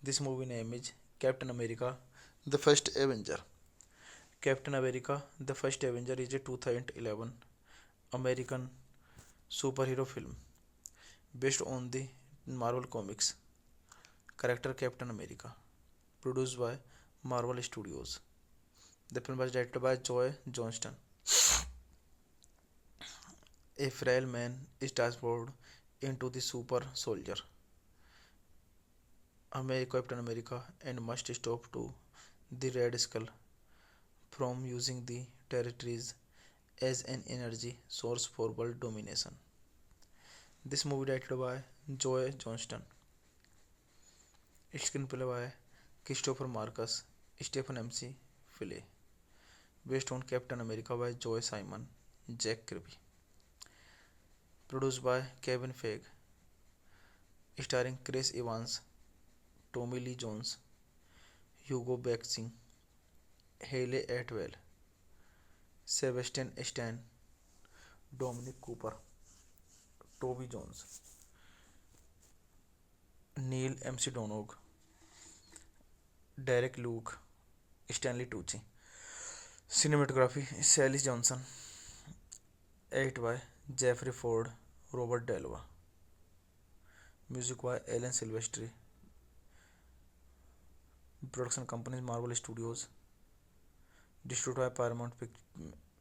This movie name is Captain America, The First Avenger. Captain America, The First Avenger is a 2011 American superhero film based on the Marvel Comics character Captain America, produced by Marvel Studios. The film was directed by Joe Johnston. A frail man is transformed into the super soldier Captain America and must stop to the Red Skull from using the territories as an energy source for world domination. This movie directed by Joe Johnston. Screenplay by Christopher Marcus, Stephen M.C. Fille. Based on Captain America by Joe Simon, Jack Kirby. Produced by Kevin Feige. Starring Chris Evans, Tommy Lee Jones, Hugo Weaving, Hayley Atwell, Sebastian Stan, Dominic Cooper, Toby Jones, Neil MC Donog, Derek Luke, Stanley Tucci. Cinematography Sally Johnson. Edit by Jeffrey Ford, Robert Delva. Music by Alan Silvestri. Production companies Marvel Studios. Distributed by Paramount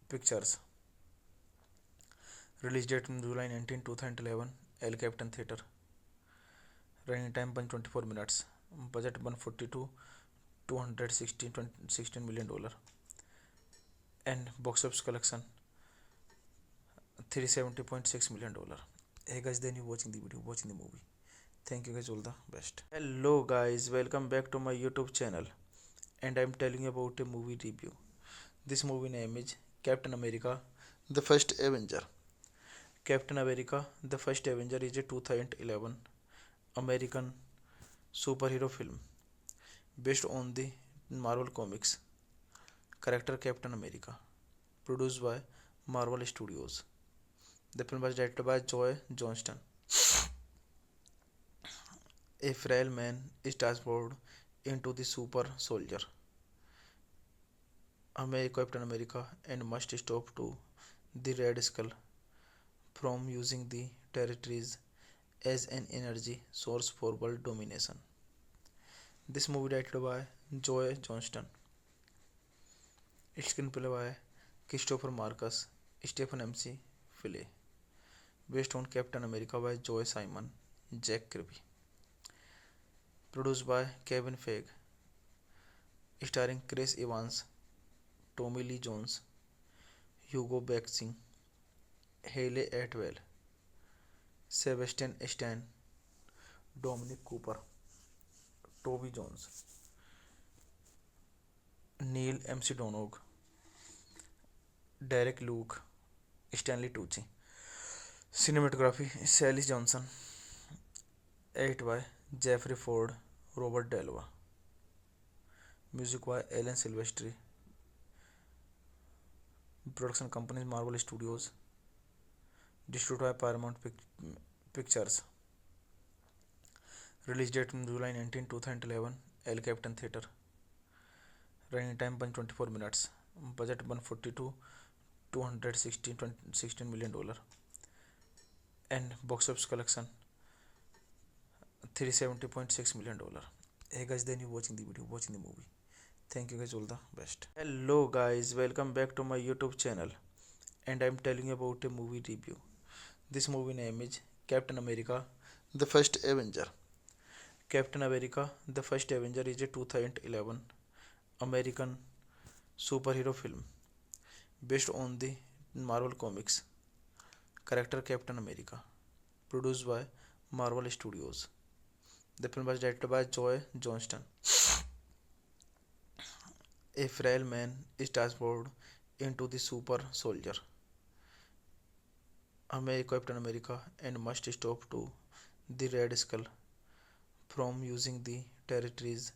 Pictures. Release date in July 19, 2011. El Capitan Theatre. Running time 124 minutes. Budget 142 $216 million. And box office collection $370.6 million. Hey guys, then you watching the video, watching the movie. Thank you guys, all the best. Hello guys, welcome back to my YouTube channel. And I'm telling you about a movie review. This movie name is Captain America, The First Avenger. Captain America, The First Avenger is a 2011 American superhero film based on the Marvel Comics character Captain America, produced by Marvel Studios. The film was directed by Joe Johnston. A frail man is transformed into the super soldier, Captain America, and must stop to the Red Skull from using the territories as an energy source for world domination. This movie directed by Joe Johnston, screenplay by Christopher Marcus, Stephen MC Philly, based on Captain America by Joe Simon, Jack Kirby, produced by Kevin Feige, starring Chris Evans, Tommy Lee Jones, Hugo Weaving, Hayley Atwell, Sebastian Stan, Dominic Cooper, Toby Jones, Neil MC Donog, Derek Luke, Stanley Tucci. Cinematography Sally Johnson, edited by Jeffrey Ford, Robert Delva. Music by Alan Silvestri. Production companies Marvel Studios. Distributed by Paramount Pictures. Release date July 19, 2011. El Capitan Theatre. Running time 124 minutes. Budget 142 $216 million. And box office collection $370.6 million. Hey guys, then you watching the video, watching the movie. Thank you guys, all the best. Hello guys, welcome back to my YouTube channel, and I'm telling you about a movie review. This movie name is Captain America The First Avenger. Captain America The First Avenger is a 2011 American superhero film based on the Marvel Comics character Captain America, produced by Marvel Studios. The film was directed by Joe Johnston. A frail man is transformed into the super soldier, Captain America, and must stop to the Red Skull from using the territories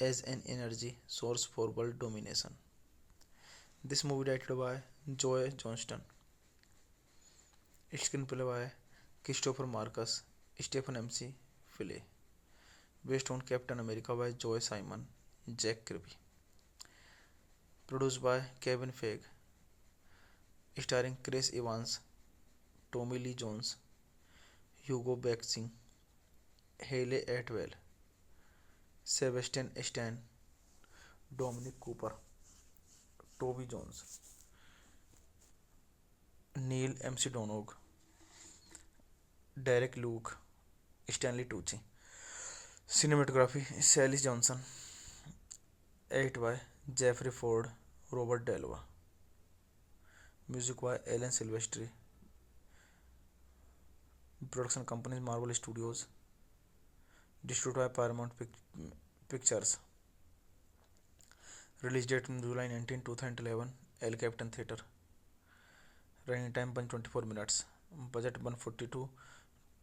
as an energy source for world domination. This movie directed by Joe Johnston, screenplay by Christopher Marcus, Stephen MC Philly, based on Captain America by Joe Simon, Jack Kirby, produced by Kevin Feige, starring Chris Evans, Tommy Lee Jones, Hugo Weaving, Hayley Atwell, Sebastian Stan, Dominic Cooper, Toby Jones, Neil MC Donog, Derek Luke, Stanley Tucci. Cinematography Sally Johnson, edited by Jeffrey Ford, Robert Delva. Music by Alan Silvestri. Production companies Marvel Studios. Distributed by Paramount Pictures. Release date July 19, 2011. El Capitan Theatre. Running time 124 minutes. Budget 142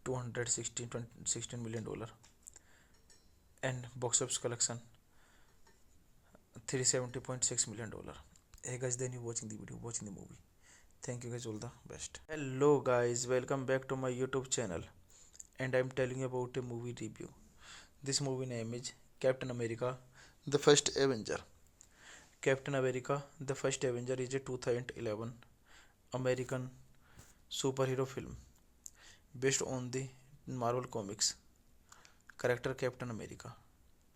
$216 million. And box office collection $370.6 million. Hey guys, then you watching the video, watching the movie. Thank you guys, all the best. Hello guys, welcome back to my YouTube channel, and I'm telling you about a movie review. This movie name is Captain America The First Avenger. Captain America The First Avenger is a 2011 American superhero film based on the Marvel Comics character Captain America,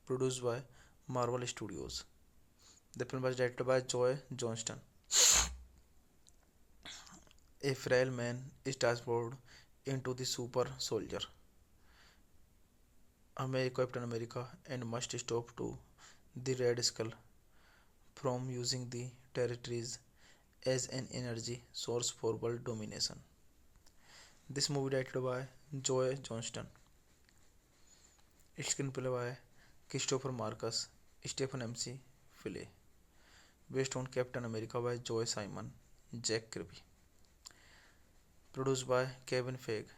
produced by Marvel Studios. The film was directed by Joe Johnston. A frail man is transformed into the super soldier, Captain America, and must stop to the Red Skull from using the territories as an energy source for world domination. This movie directed by Joe Johnston, screenplay by Christopher Marcus, Stephen MC Philly, based on Captain America by Joe Simon, Jack Kirby, produced by Kevin Feige,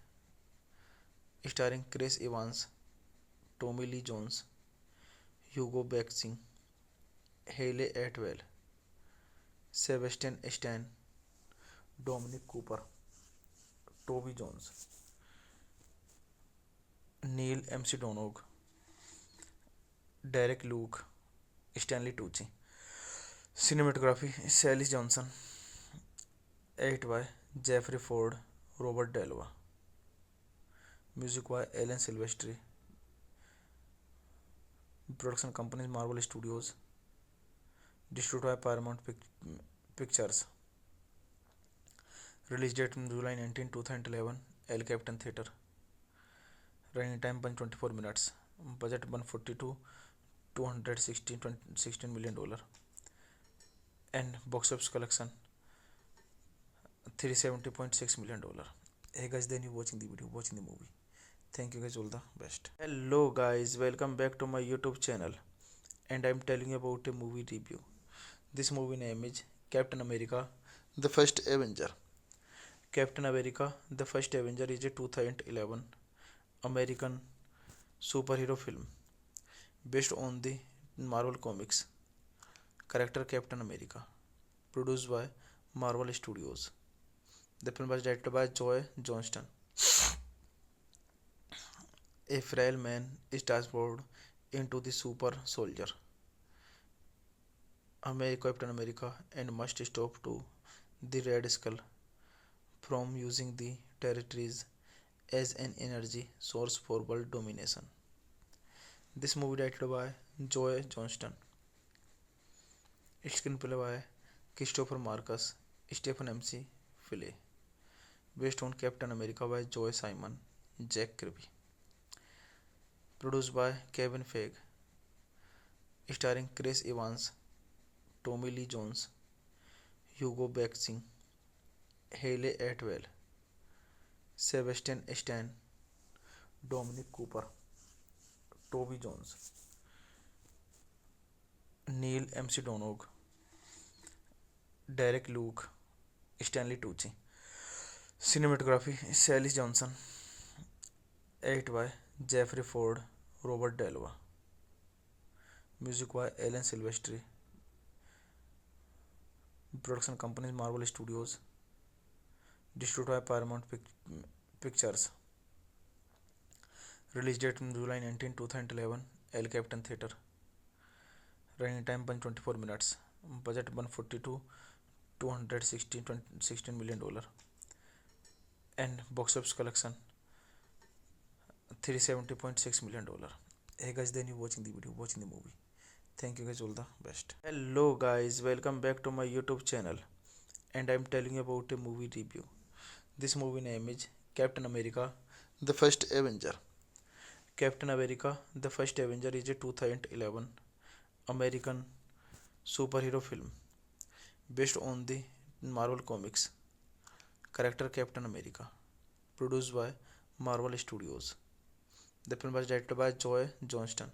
starring Chris Evans, Tommy Lee Jones, Hugo Weaving, Hayley Atwell, Sebastian Stan, Dominic Cooper, Toby Jones, Neil Neil MC Donog, Derek Luke, Stanley Tucci. Cinematography Sally Johnson, edit by Jeffrey Ford, Robert Delva. Music by Alan Silvestri. Production companies Marvel Studios. Distributed by Paramount Pictures. Release date July 19, 2011. El Capitan Theatre. Running time 124 minutes. Budget 142 $216 million. And box office collection $370.6 million. Hey guys, then you watching the video, watching the movie. Thank you guys, all the best. Hello guys, welcome back to my YouTube channel. And I'm telling you about a movie review. This movie name is Captain America, The First Avenger. Captain America, The First Avenger is a 2011 American superhero film based on the Marvel Comics character Captain America, produced by Marvel Studios. The film was directed by Joe Johnston. A frail man is transformed into the super soldier Captain America and must stop to the Red Skull from using the territories as an energy source for world domination. This movie directed by Joe Johnston. Screenplay by Christopher Marcus, Stephen MC Philly. Based on Captain America by Joe Simon, Jack Kirby. Produced by Kevin Feige. Starring Chris Evans, Tommy Lee Jones, Hugo Weaving, Hayley Atwell, Sebastian Stan, Dominic Cooper, Toby Jones, Neil MC Donog, Derek Luke, Stanley Tucci. Cinematography Sally Johnson, edit by Jeffrey Ford, Robert Delva. Music by Alan Silvestri. Production companies Marvel Studios. Distributed by Paramount Pictures. Release date July 19, 2011. El Capitan Theatre. Running time 124 minutes. Budget 142 $216 million. And box office collection $370.6 million. Hey guys, then you watching the video, watching the movie. Thank you guys, all the best. Hello guys, welcome back to my YouTube channel. And I'm telling you about a movie review. This movie name is Captain America, The First Avenger. Captain America, The First Avenger is a 2011 American superhero film based on the Marvel Comics character Captain America, produced by Marvel Studios. The film was directed by Joe Johnston.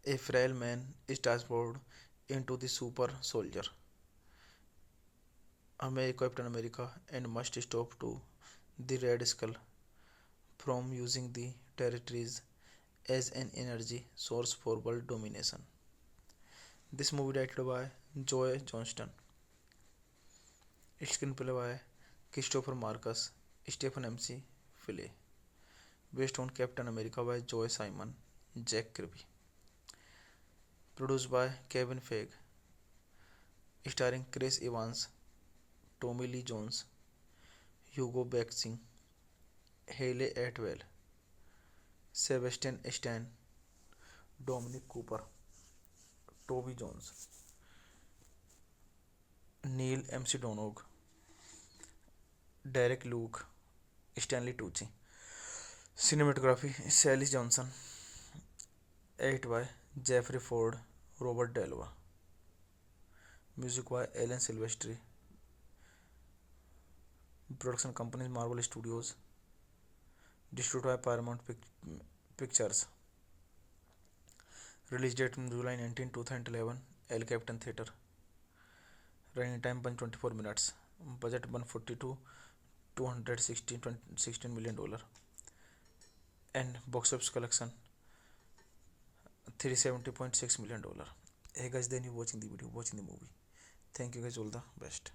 A frail man is transformed into the super soldier Captain America and must stop to the Red Skull from using the territories as an energy source for world domination. This movie directed by Joe Johnston. Screenplay by Christopher Marcus, Stephen MC Philly. Based on Captain America by Joe Simon, Jack Kirby. Produced by Kevin Feige. Starring Chris Evans, Tommy Lee Jones, Hugo Weaving, Hayley Atwell, Sebastian Stan, Dominic Cooper, Toby Jones, Neil MC Donog, Derek Luke, Stanley Tucci. Cinematography Sally Johnson, edit by Jeffrey Ford, Robert Delva. Music by Alan Silvestri. Production companies Marvel Studios. Distributed by Paramount Pictures. Release date July 19, 2011. El Capitan Theatre. Running time 124 minutes. Budget 142 $216 million. And box office collection $370.6 million. Hey guys, then you watching the video, watching the movie. Thank you guys, all the best.